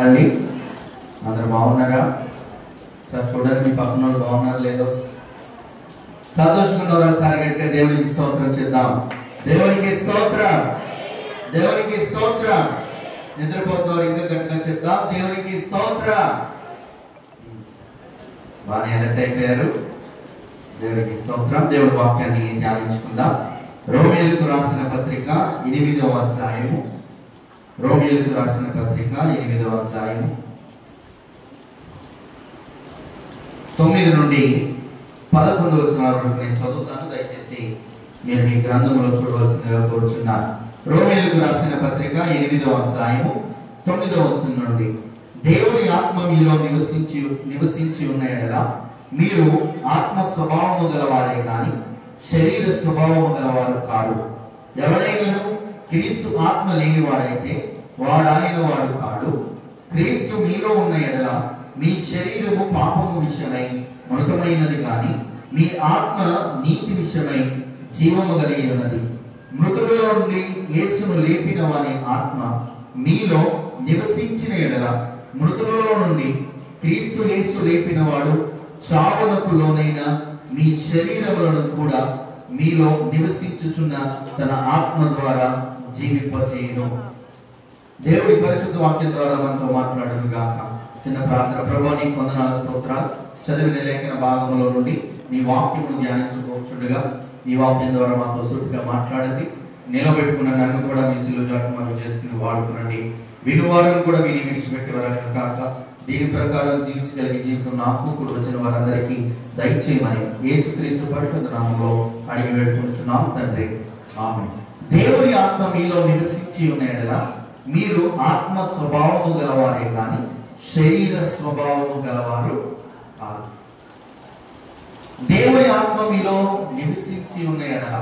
అండి అందరూ బాగున్నారా? సార్ చూడండి మీ పక్కన వాళ్ళు బాగున్నారు లేదో. సంతోషంగా ఒకసారి గట్టిగా దేవునికి స్తోత్రం చేద్దాం. దేవునికి స్తోత్రం, దేవునికి స్తోత్రం. నిద్రపోతున్నారు ఇంకా గట్టిగా చెప్దాం, దేవునికి స్తోత్రం. బాగా ఎలర్ట్ అయిపోయారు. దేవునికి స్తోత్రం. దేవుడి వాక్యాన్ని ధ్యానించుకుందాం. రోమీయులకు రాసిన పత్రిక 8వ అధ్యాయము. రోమీయులకు రాసిన పత్రిక 8వ అధ్యాయము 9 నుండి 11 వచనాల వరకు నేను చదువుతాను. దయచేసి మీరు మీ గ్రంథంలో చూడవలసిందిగా కోరుచున్నాను. రోమీయులకు రాసిన పత్రిక 8వ అధ్యాయము 9వ వచనం నుండి, దేవుని ఆత్మ మీలో నివసించి ఉన్న యెడల మీరు ఆత్మ స్వభావము గలవారే కానీ శరీర స్వభావము గలవారు కాదు. ఎవరైనాను క్రీస్తు ఆత్మ లేనివాడైతే వాడాయన వాడు కాడు. క్రీస్తు మీలో ఉన్న యెడల మీ శరీరము పాపము విషయమై మృతమైనది కానీ మీ ఆత్మ నీతి విషయమై జీవము కలిగి ఉన్నది. మృతులలో నుండి యేసును లేపిన వారి ఆత్మ మీలో నివసించిన యెడల మృతులలో నుండి క్రీస్తు యేసు లేపిన వాడు చావునకు లోనైన మీ శరీరములను కూడా మీలో నివసించుచున్న తన ఆత్మ ద్వారా జీవింపచేయును. దేవుడి పరిశుద్ధ వాక్యం ద్వారా మనతో మాట్లాడును గాక. చిన్న ప్రార్థన. ప్రభువా నీకు వందనాలు, స్తోత్రాలు. చదివిన లేఖన భాగంలో నుండి నీ వాక్యమును ధ్యానించుకోవచ్చుండగా నీ వాక్యం ద్వారా మాతో సూటిగా మాట్లాడండి. నిలబెట్టుకున్న నన్ను కూడా మీ సిలువ జాతకం చేసుకుని వాడుకునండి. వినువారును కూడా విని విడిచిపెట్టే వారు కాక దీని ప్రకారం జీవించగలిగే జీవితం నాకు కూడా వచ్చిన వారందరికీ దయచేయమని యేసుక్రీస్తు పరిశుద్ధ నామములో అడిగి పెడుతున్నాం తండ్రి, ఆమేన్. దేవుని ఆత్మ మీలో నివసించి ఉన్న యెడల మీరు ఆత్మ స్వభావము గలవారే కానీ శరీర స్వభావము గలవారు కాదు. దేవుని ఆత్మ మీలో నివసించి ఉన్న యెడల,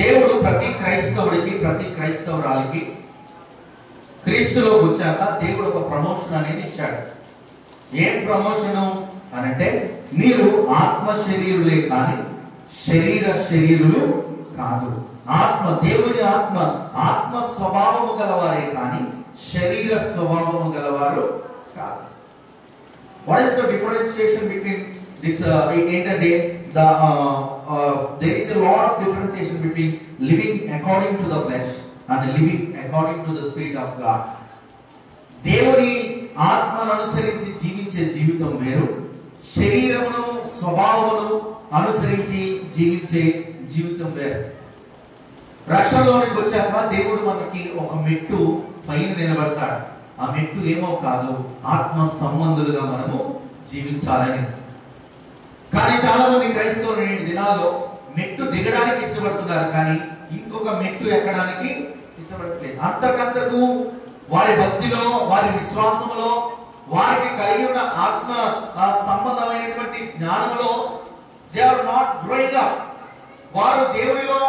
దేవుడు ప్రతి క్రైస్తవుడికి ప్రతి క్రైస్తవురాలికి క్రీస్తులో వచ్చాక దేవుడు ఒక ప్రమోషన్ అనేది ఇచ్చాడు. ఏం ప్రమోషను అనంటే, మీరు ఆత్మ శరీరులే కానీ శరీర శరీరులు కాదు. ఆత్మ, దేవుని ఆత్మ ఆత్మ స్వభావము గలవారే కానీ శరీర స్వభావము గలవారు కాదు. What is the differentiation between this? ఏంటంటే there is a lot of differentiation between living according to the flesh and living according to the spirit of God. దేవుని ఆత్మను అనుసరించి జీవించే జీవితం వేరు, శరీరమును స్వభావమును అనుసరించి జీవించే జీవితం వేరు. రక్షణలోనికి వచ్చాక దేవుడు మనకి ఒక మెట్టు పైన నిలబడతాడు. ఆ మెట్టు ఏమో కాదు, ఆత్మ సంబంధులుగా మనము జీవించాలని. కానీ చాలా మంది క్రైస్తవులు నేటి దినాల్లో మెట్టు దిగడానికి ఇష్టపడుతున్నారు, కానీ ఇంకొక మెట్టు ఎక్కడానికి ఇష్టపడట్లేదు. అంతకంతకు వారి భక్తిలో, వారి విశ్వాసములో, వారికి కలిగి ఉన్న ఆత్మ సంబంధమైనటువంటి జ్ఞానంలో they are not growing up. వారు దేవునిలో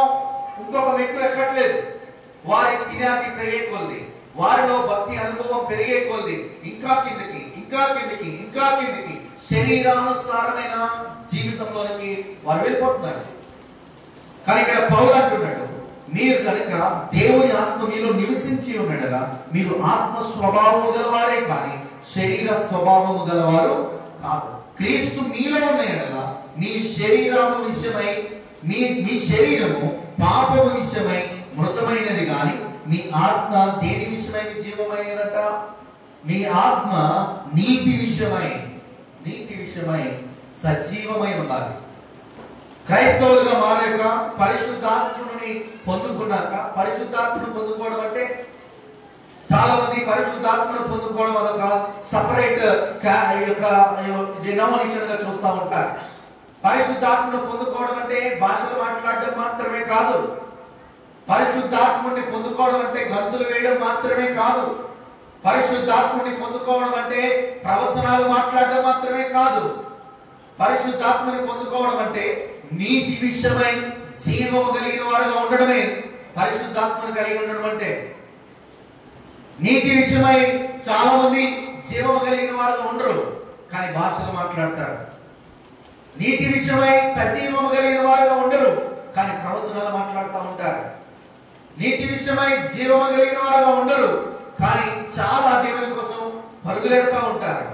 ఇంకొక మెట్టు ఎక్కట్లేదు. వారి సీనియారిటీ పెరిగే కొద్ది, వారిలో భక్తి అనుభవం పెరిగే కొద్ది ఇంకా కిందకి ఇంకా కిందకి ఇంకా కిందకి శరీరానుసారమైన జీవితంలోనికి వారు వెళ్ళిపోతున్నారు. కానీ ఇక్కడ పౌలు అంటున్నాడు, మీరు కనుక దేవుని ఆత్మ మీలో నివసించి ఉన్నాడలా మీరు ఆత్మ స్వభావము గలవారే కానీ శరీర స్వభావము గలవారు కాదు. క్రీస్తు మీలో ఉన్నాడలా మీ శరీరము విషయమై మీ శరీరము పాపము విషయమై మృతమైనది కానీ మీ ఆత్మ దేని విషయమై జీవమైనదట? మీ ఆత్మ నీతి విషయమై సజీవమై ఉండాలి. క్రైస్తవులుగా మారాక, పరిశుద్ధాత్మని పొందుకున్నాక, పరిశుద్ధాత్మను పొందుకోవడం అంటే చాలా మంది పరిశుద్ధాత్మను పొందుకోవడం అదొక సపరేట్ డినామినేషన్ గా చూస్తూ ఉంటారు. పరిశుద్ధాత్మను పొందుకోవడం అంటే భాషలు మాట్లాడడం మాత్రమే కాదు. పరిశుద్ధాత్మని పొందుకోవడం అంటే గంతులు వేయడం మాత్రమే కాదు. పరిశుద్ధాత్మని పొందుకోవడం అంటే ప్రవచనాలు మాట్లాడడం మాత్రమే కాదు. పరిశుద్ధాత్మని పొందుకోవడం అంటే నీతి విషయమై జీవము కలిగిన వాడుగా ఉండడమే పరిశుద్ధాత్మను కలిగి ఉండడం అంటే. నీతి విషయమై చాలా మంది జీవము కలిగిన వాడుగా ఉండరు, కానీ భాషలు మాట్లాడతారు. నీతి విషయమై సజీవము కలిగిన వారుగా ఉండరు, కానీ ప్రవచనాలు మాట్లాడుతూ ఉంటారు. నీతి విషయమై జీవము కలిగిన వారుగా ఉండరు, కానీ చాలా దేవుని పరుగులెడతా ఉంటారు.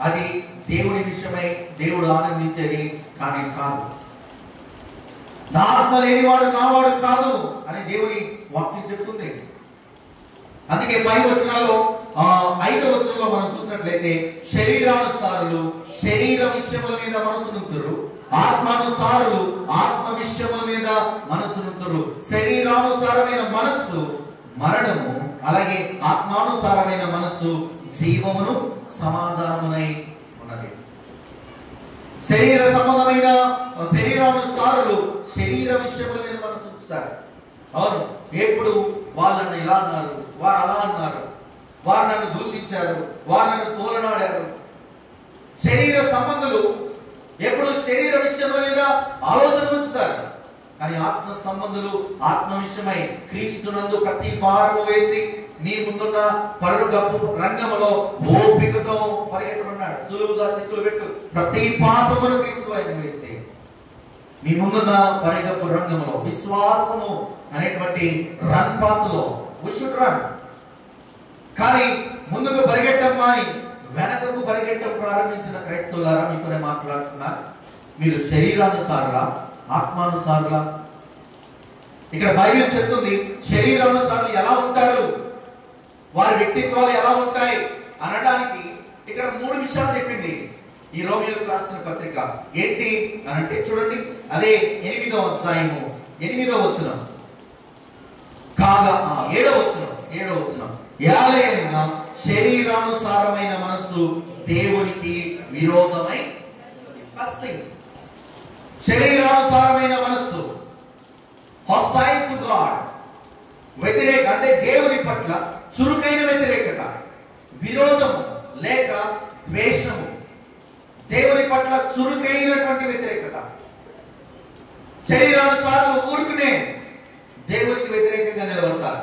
అది దేవుని విషయమై దేవుడు ఆనందించేది కానీ కాదు. నా ఆత్మ లేనివాడు నావాడు కాదు అని దేవుని వాక్యం చెప్తుంది. అందుకే పై వచనాల్లో 5వ వచనంలో మనం చూసినట్లయితే శరీరానుసారులు శరీర విషయముల మీద మనసునుంతురు, ఆత్మానుసారులు ఆత్మ విషయముల మీద మనసునుంతురు. శరీరానుసారమైన మనస్సు మరణము, అలాగే ఆత్మానుసారమైన మనస్సు జీవమును సమాధానమునై ఉన్నది. శరీర సంబంధమైన శరీరానుసారులు శరీర విషయముల మీద మనసు ఉంచుతారు. అవును, ఎప్పుడు వాళ్ళని ఇలా అన్నారు, వారు అలా అన్నారు, వారు నన్ను దూషించారు, వారు నన్ను తోలనాడారు. శరీర సంబంధులు ఎప్పుడు శరీర విషయముల మీద ఆలోచన ఉంచుతారు. కానీ ఆత్మ సంబంధులు ఆత్మ విషయమై క్రీస్తునందు ప్రతి భారము వేసి నీ ముందున్న పరుగపు రంగములో ఓపికతో పరిగెత్తమన్నాడు. సులువుగా చిక్కులు పెట్టు ప్రతి పాపమును క్రీస్తు ఆయన వేసి మీ ముందున్న పరిగపు రంగములో విశ్వాసము అనేటువంటి రన్ పాత్లో we should run. కానీ ముందుకు పరిగెట్టం మాని వెనకకు పరిగెట్టం ప్రారంభించిన క్రైస్తవులారా, మీతోనే మాట్లాడుతున్నారు. మీరు శరీరానుసారులా ఆత్మానుసారులా? ఇక్కడ బైబిల్ చెప్తుంది శరీరానుసారులు ఎలా ఉంటారు, వారి వ్యక్తిత్వాలు ఎలా ఉంటాయి అనడానికి ఇక్కడ 3 విషయాలు చెప్పింది ఈ రోమియోలకు రాసిన పత్రిక. ఏంటి అనంటే చూడండి, అదే 8వ అధ్యాయము 8వ వచనం, కాగా 7వ వచనం, యాలయనగా శరీరానుసారమైన మనస్సు దేవునికి విరోధమై ఫస్టింగ్. శరీరానుసారమైన మనస్సు హాస్టైల్ టు గాడ్, వ్యతిరేక అంటే దేవుని పట్ల చురుకైన వ్యతిరేకత, విరోధము లేక ద్వేషము. దేవుని పట్ల చురుకైనటువంటి వ్యతిరేకత. శరీరానుసారులు ఊరుకునే దేవునికి వ్యతిరేకంగా నిలబడతారు.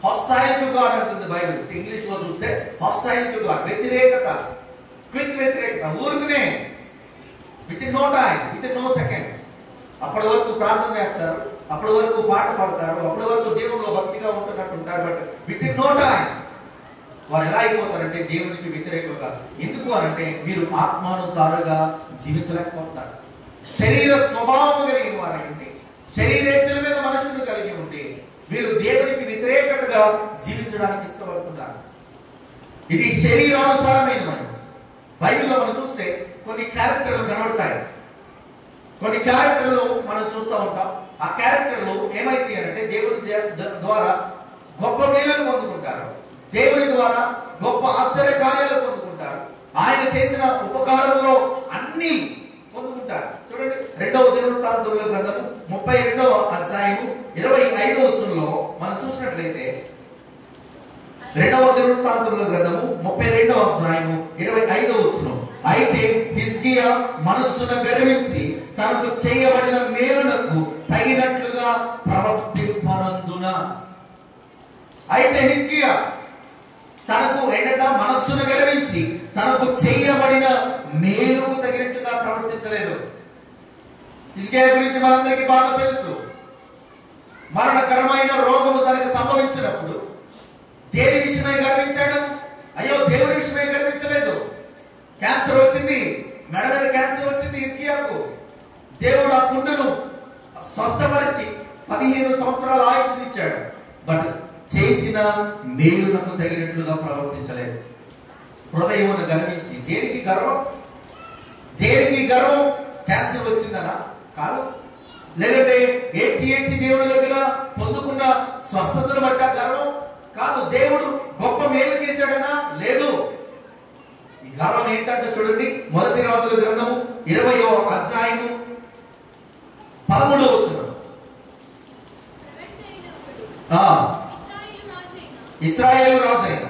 హాస్టైల్ టు గాడ్ అంటుంది బైబిల్. ఇంగ్లీష్ లో చూస్తే హాస్టైల్ టు గాడ్, వ్యతిరేకత, క్విక్ వ్యతిరేకత, ఊరుకునే within no time, within no second. అప్పటి వరకు ప్రార్థన చేస్తారు, అప్పటి వరకు పాట పాడతారు, అప్పటి వరకు దేవునిలో భక్తిగా ఉంటున్నట్టు ఉంటారు. But within no time వారు ఎలా అయిపోతారంటే దేవునికి వ్యతిరేకంగా. ఎందుకు అనంటే మీరు ఆత్మానుసారంగా జీవించలేకపోతున్నారు. శరీర స్వభావం కలిగిన వారై ఉండి శరీరేచ్ఛల మీద మనసును కలిగి ఉండి మీరు దేవునికి వ్యతిరేకతగా జీవించడానికి ఇష్టపడుతున్నారు. ఇది శరీరానుసారమైన మనసు. బైబిల్లో మనం చూస్తే కొన్ని క్యారెక్టర్లు కనబడతాయి. కొన్ని క్యారెక్టర్లు మనం చూస్తూ ఉంటాం. ఆ క్యారెక్టర్లు ఏమైతాయి అంటే దేవుని ద్వారా గొప్ప మేలును పొందుకుంటారు, దేవుని ద్వారా గొప్ప ఆశ్చర్య కార్యాలు పొందుకుంటారు, ఆయన చేసిన ఉపకారంలో అన్ని పొందుకుంటారు. చూడండి, 2వ దినవృత్తాంతముల గ్రంథము 32వ అధ్యాయము 25వ వచనంలో మనం చూసినట్లయితే 2వ దినవృత్తాంతముల గ్రంథము 32వ అధ్యాయము 25వ వచనం, అయితే హిజ్కియా మనస్సును గర్వించి తనకు చేయబడిన మేలునకు తగినట్లుగా ప్రవర్తింపనందున. అయితే హిజ్కియా తనకు ఏంటంటే మనస్సును గర్వించి తనకు చేయబడిన మేలుకు తగినట్టుగా ప్రవర్తించలేదు. హిజ్కియా గురించి మనందరికీ బాగా తెలుసు. మరణకరమైన రోగము తనకు సంభవించినప్పుడు దేని విషయమై గర్వించాడు? అయ్యో, దేవుని విషయమై గర్వించలేదు. క్యాన్సర్ వచ్చింది, మెడ మీద క్యాన్సర్ వచ్చింది హిజ్కియాకు. దేవుడు ఆ పుండును స్వస్థపరిచి 15 సంవత్సరాల ఆయుష్ని ఇచ్చాడు. బట్ చేసిన మేలునకు తగినట్లుగా ప్రవర్తించలేదు. హృదయమును గర్వించి. దేనికి గర్వం? దేనికి గర్వం? క్యాన్సర్ వచ్చిందనా? కాదు. లేదంటే ఏడ్చి దేవుడి దగ్గర పొందుకున్న స్వస్థతను బట్ట గర్వం? కాదు. దేవుడు గొప్ప మేలు చేశాడనా? లేదు. ఈ గర్వం ఏంటంటే చూడండి, 1 రాజుల గ్రంథము 20వ అధ్యాయము 13వ వచనం. ఇశ్రాయేలు రాజైన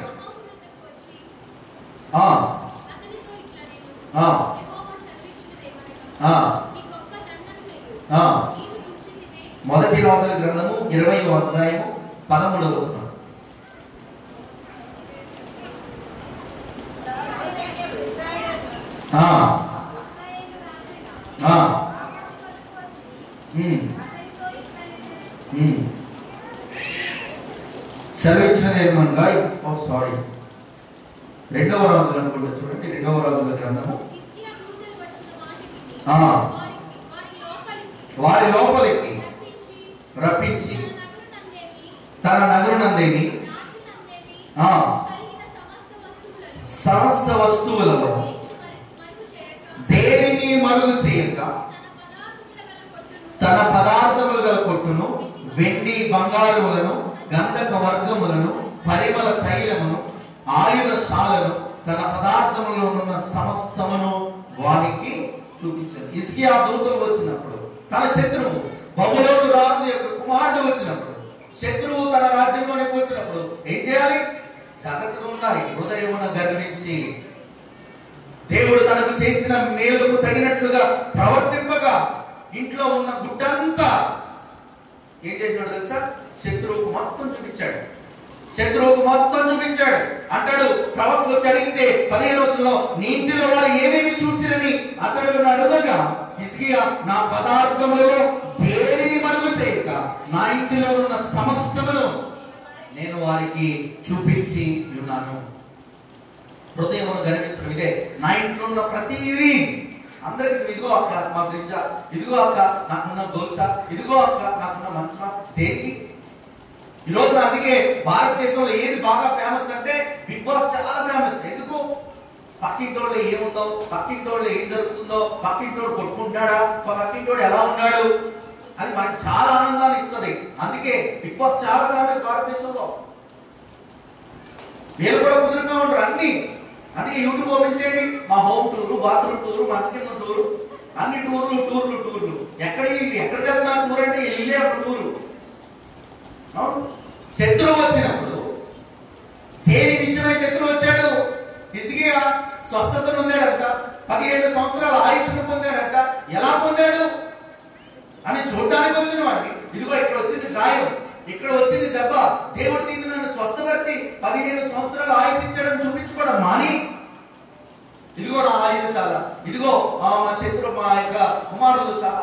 మొదటి రాజుల గ్రంథము 20వ అధ్యాయము 13వ వచనం. సెలవిచ్చినది ఏమనగా, సారీ రెండవ రాజులు అనుకుంటా, చూడండి 2వ రాజుల గ్రంథము. వారి లోపలికి రప్పించి తన నగరునందేమి సమస్త వస్తువులలో దేనిని మరుగు చేయక తన పదార్థములు గల కొట్టును, వెండి బంగారములను, గంధక వర్గములను, పరిమళ తైలమును, ఆయుధశాలను, తన పదార్థములో ఉన్న సమస్తమును వారికి చూపించారు. హిజ్కియా దూతలు వచ్చినప్పుడు, తన శత్రువు బబులోను రాజు యొక్క కుమారుడు వచ్చినప్పుడు, శత్రువు తన రాజ్యంలోనికి వచ్చినప్పుడు ఏం చేయాలి? జాగ్రత్తగా ఉండాలి. హృదయమున గర్వించి దేవుడు తనకు చేసిన మేలుకు తగినట్లుగా ప్రవర్తింపగా ఇంట్లో ఉన్న గుడ్డంతా ఏం చేశాడు తెలుసా? శత్రువుకు మొత్తం చూపించాడు. అంటాడు, ప్రవక్త వచ్చి అడిగితే 15 రోజుల్లో నీ ఇంటిలో వారు ఏమేమి చూసిరని అతడు అడుగగా, హిజ్కియా నా పదార్థములలో దేనిని మరుగు చేయక నా ఇంటిలో ఉన్న సమస్తమును నేను వారికి చూపించి ఉన్నాను. హృదయమును గర్వించడం ఇదే. నా ఇంట్లో ఉన్న ప్రతిదీ అందరికి, ఇదిగో అక్క మా ఫ్రిడ్జా, ఇదిగో అక్క నాకున్న గొలుసా, ఇదిగో అక్క నాకున్న మంచమా, దేనికి? ఈ రోజున అందుకే భారతదేశంలో ఏది బాగా ఫేమస్ అంటే బిగ్ బాస్ చాలా ఫేమస్. ఎందుకు? పక్కింటోళ్ళు ఏముందో, పక్కింటోళ్ళు ఏం జరుగుతుందో, పక్కింటోడు కొట్టుకుంటాడా, పక్కింటోడు ఎలా ఉన్నాడు, అది మనకి చాలా ఆనందాన్ని ఇస్తుంది. అందుకే బిగ్ బాస్ చాలా ఫేమస్ భారతదేశంలో. వీళ్ళు కూడా కుదురుగా ఉంటారు అన్ని. అందుకే యూట్యూబ్ ఓపెన్ మా హోమ్ టూరు, బాత్రూమ్ టూరు, మంచ కింద టూరు, అన్ని టూర్లు. ఎక్కడ వెళ్తున్నారు టూర్ అంటే ఇల్లే ఒక టూరు. శత్రువు వచ్చినప్పుడు దేని విషయమై శత్రువు వచ్చాడు? హిజ్కియా స్వస్థత పొందాడంట, 15 సంవత్సరాల ఆయుష్ను పొందాడంట. ఎలా పొందాడు అని చూడడానికి వచ్చిన వాడిని, ఇదిగో ఇక్కడ వచ్చింది గాయం, ఇక్కడ వచ్చింది దెబ్బ, దేవుడు దీన్ని నన్ను స్వస్థపరిచి 15 సంవత్సరాల ఆయుష్ ఇచ్చాడని చూపించుకోవడం మాని, ఇదిగో నా ఆయుధశాల, ఇదిగో మా శత్రు మా యొక్క కుమారుల శాల.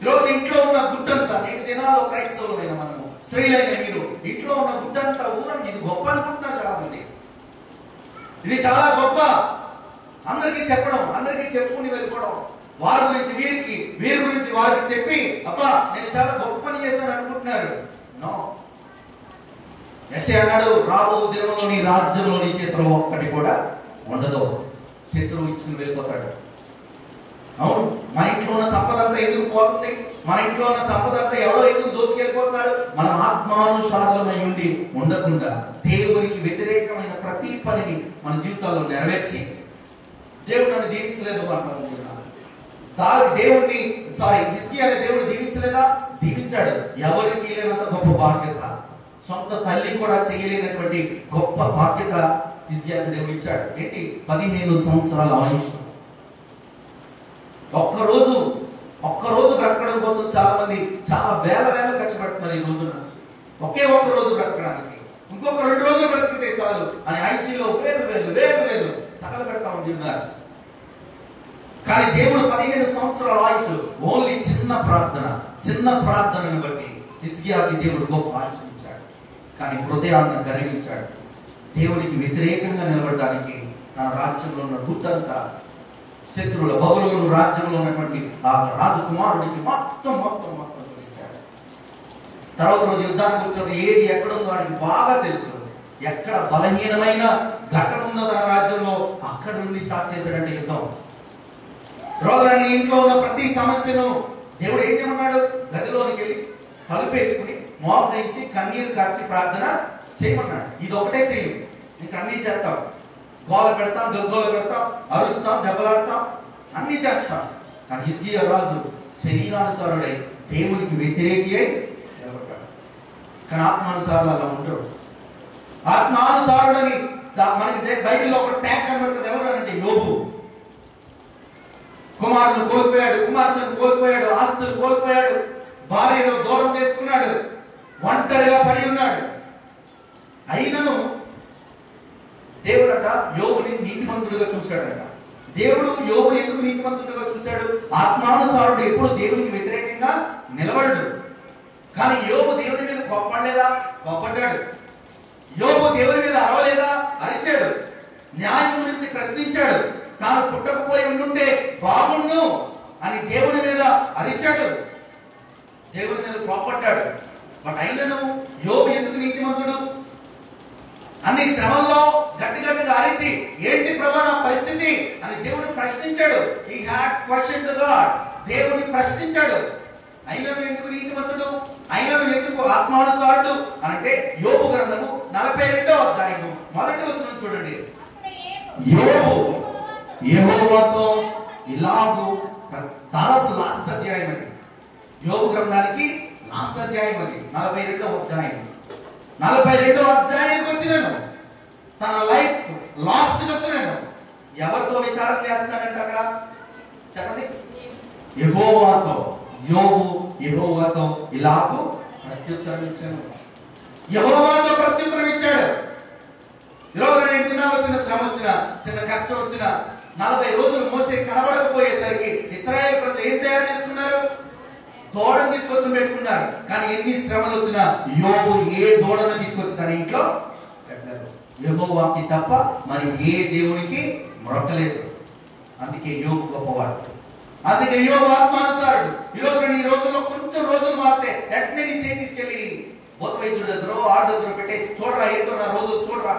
ఈరోజు ఇంట్లో ఉన్న గుడ్డంతా, నేటి దినాల్లో క్రైస్తవులమైన మనము, స్త్రీలైన మీరు ఇంట్లో ఉన్న గుడ్డంతా ఊరండి. ఇది గొప్ప అనుకుంటున్నారు చాలా మంది. ఇది చాలా గొప్ప. అందరికీ చెప్పడం, అందరికీ చెప్పుకుని వెళ్ళిపోవడం, వారి గురించి వీరికి, వీరి గురించి వారికి చెప్పి అబ్బా నేను చాలా గొప్ప పని చేశాను అనుకుంటున్నారు. నో. యెషయా అన్నాడు, రాబో దినంలో నీ రాజ్యంలో నీ చేతిలో ఒక్కటి కూడా ఉండదు, శత్రువు ఇచ్చుకుని వెళ్ళిపోతాడు. అవును, మన ఇంట్లో ఉన్న సంపద అంతా ఎందుకు పోతుంది? మన ఇంట్లో ఉన్న సంపద అంతా ఎవడో ఎందుకు దోచుకెళ్ళిపోతున్నాడు? మనం ఆత్మానుసారులమై ఉండి ఉండకుండా దేవునికి వ్యతిరేకమైన ప్రతి పనిని మన జీవితాల్లో నెరవేర్చి, దేవుడు నన్ను దీవించలేదు అంటారు. హిజ్కియాని దేవుడు దీవించలేదా? దీవించాడు. ఎవరికి లేనంత గొప్ప బాధ్యత, సొంత తల్లి కూడా చేయలేనటువంటి గొప్ప బాధ్యత హిజ్కియాకి దేవుడు ఇచ్చాడు. ఏంటి? 15 సంవత్సరాల ఆయుష్. ఒక్కరోజు బ్రతకడం కోసం చాలా మంది చాలా వేల ఖర్చు పెడుతున్నారు ఈ రోజున. ఒకే ఒక్క రోజు బ్రతకడానికి, ఇంకొక 2 రోజులు బ్రతికితే చాలు అని ఐసీలో వేలు తగలు పెడతా ఉంటున్నారు. కానీ దేవుడు 15 సంవత్సరాల ఆయుష్, ఓన్లీ చిన్న ప్రార్థనను బట్టి హిజ్కియాకి దేవుడు గొప్ప ఆయుష్ ఇచ్చాడు. కానీ హృదయాన్ని గర్వించాడు. దేవునికి వ్యతిరేకంగా నిలబడడానికి తన రాజ్యంలో ఉన్న గుడ్డంతా శత్రువుల బబులోను రాజ్యంలో ఉన్నటువంటి ఆ రాజకుమారుడికి మొత్తం చూపించాడు. తర్వాత రోజు యుద్ధానికి వచ్చినప్పుడు ఏది ఎక్కడుందో వాడికి బాగా తెలుసు. ఎక్కడ బలహీనమైన ఘటన ఉందో తన రాజ్యంలో అక్కడ నుండి స్టార్ట్ చేశాడంటే యుద్ధం. రోజు ఇంట్లో ఉన్న ప్రతి సమస్యను దేవుడు ఏం చేయమన్నాడు? గదిలోనికి వెళ్ళి తలుపేసుకుని మోకరించి కన్నీరు కార్చి ప్రార్థన చేయమన్నాడు. ఇది ఒకటే చెయ్యి, ఇంకా అన్నీ చేస్తాం. గోల పెడతాం, గగ్గోలు పెడతాం, అరుస్తాం, దెబ్బలాడతాం, అన్నీ చేస్తాం. కానీ హిజ్కియా రాజు శరీరానుసారుడై దేవునికి వ్యతిరేకి అయి నిలబడ్డాడు. కానీ ఆత్మానుసారులు అలా ఉండరు. ఆత్మానుసారుడని మనకి బైబిల్లో ఒక ట్యాగ్ కనబడుతుంది. ఎవరు అంటే యోబు. కుమారుడు కోల్పోయాడు, కుమార్తెను కోల్పోయాడు, ఆస్తులు కోల్పోయాడు, భార్యను దూరం చేసుకున్నాడు, ఒంటరిగా పడి ఉన్నాడు. అయినను దేవుడట యోబుని నీతిమంతుడిగా చూశాడట. దేవుడు యోబుని ఎందుకు నీతిమంతుడిగా చూశాడు? ఆత్మానుసారుడు ఎప్పుడు దేవునికి వ్యతిరేకంగా నిలబడడు. కానీ యోబు దేవుని మీద కోప్పడలేదా? కోప్పడ్డాడు. యోబు దేవుని మీద అరవలేదా? అరిచాడు. న్యాయం గురించి ప్రశ్నించాడు. తాను పుట్టకపోయి ఉండుంటే బాగుండు అని దేవుని మీద అరిచాడు, దేవుని మీద కోపడ్డాడు. బట్ అయినను యోబు ఎందుకు నీతిమంతుడు? అన్ని శ్రమల్లో గట్టిగా అరిచి ఏంటి ప్రభా నా పరిస్థితి అని దేవుని ప్రశ్నించాడు. హి హ్యాడ్ క్వశ్చన్డ్ గాడ్. దేవుని ప్రశ్నించాడు. అయినను ఎందుకు నీతిమంతుడు, అయినను ఎందుకు ఆత్మానుసారుడు అంటే యోబు గ్రంథము 42వ అధ్యాయము 1వ వచనం చూడండి. యోబు యెహోవాతో ఇలాగు, దాదాపు లాస్ట్ అధ్యాయం అది, యోబు గ్రంథానికి లాస్ట్ అధ్యాయం అది 42వ అధ్యాయం. 42వ అధ్యాయానికి వచ్చినాను, తన లైఫ్ లాస్ట్ కి వచ్చినాను. ఎవరితో విచారణ చేస్తున్నాడంటే అక్కడ చెప్పండి, యెహోవాతో. యోబు యెహోవాతో ఇలాగు ప్రత్యుత్తరం ఇచ్చాను. యెహోవాతో ప్రత్యుత్తరం ఇచ్చాడు. ఈరోజు 2 దినాలు వచ్చిన శ్రమ వచ్చిన, చిన్న కష్టం వచ్చిన, 40 రోజులు మోసే కనబడకపోయేసరికి ఇశ్రాయేల్ ప్రజలు ఏం తయారు చేసుకున్నారు? దూడను తీసుకొచ్చి పెట్టుకున్నారు. కానీ ఎన్ని శ్రమలు వచ్చినా యోబు ఏ దూడను తీసుకొచ్చి తన ఇంట్లో పెట్టలేదు. యెహోవాకి తప్ప మరి ఏ దేవునికి మొరకలేదు. అందుకే యోబు గొప్పవాడు. అందుకే యోబు ఆత్మానుసారుడు. ఈ రోజుల్లో కొంచెం రోజులు మారితే వెంటనే నీ చేయి తీసుకెళ్ళి బోత వైద్యుడి దగ్గర ఆడు దగ్గర పెట్టి చూడరా ఏంటో నా రోజులు చూడరా.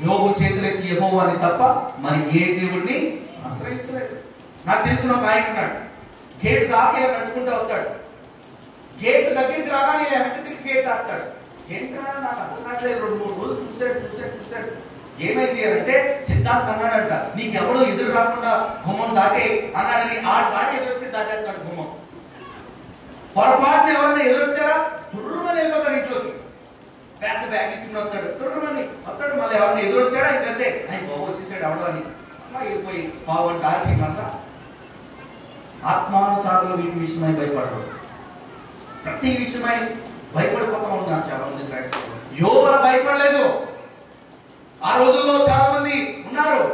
యోబు చేతులెత్తి యెహోవాని తప్ప మరి ఏ దేవుడిని ఆశ్రయించలేదు. నాకు తెలిసిన ఒక ఆయన ఉన్నాడు. గేట్ దాకా నడుచుకుంటూ వస్తాడు. గేట్ దగ్గరికి రాగానే వెనక్కి తిరిగి గేట్ ఆపుతాడు. ఏంట్రా నాకు అర్థం కావట్లేదు, 2-3 రోజులు చూశాడు. ఏమైంది అంటే సిద్ధార్థ్ అన్నాడంట, నీకెవడో ఎదురు రాకుండా గుమ్మం దాటే అన్నాడని ఆ దాటి ఎదురొచ్చి దాటేస్తాడు గుమ్మం. పొరపాటున ఎవరైనా ఎదురొచ్చారా తుర్రుమని వెళ్ళిపోతాడు ఇంట్లోకి. పెద్ద బ్యాగ్ ఇచ్చిన వస్తాడు, తుర్రుమని వస్తాడు. మళ్ళీ ఎవరైనా ఎదురొచ్చాడా ఇంకంతే, అయ్యి బాబు వచ్చేసాడు ఎవడో అని అలా వెళ్ళిపోయి పావుగంట ఆగి మళ్ళా. ఆత్మానుసారులు వీటి విషయమై భయపడరు. ప్రతి విషయమై భయపడిపోతా ఉన్నారు చాలా మంది క్రైస్తవులు. యోబు భయపడలేదు. ఆ రోజుల్లో చాలా మంది ఉన్నారు.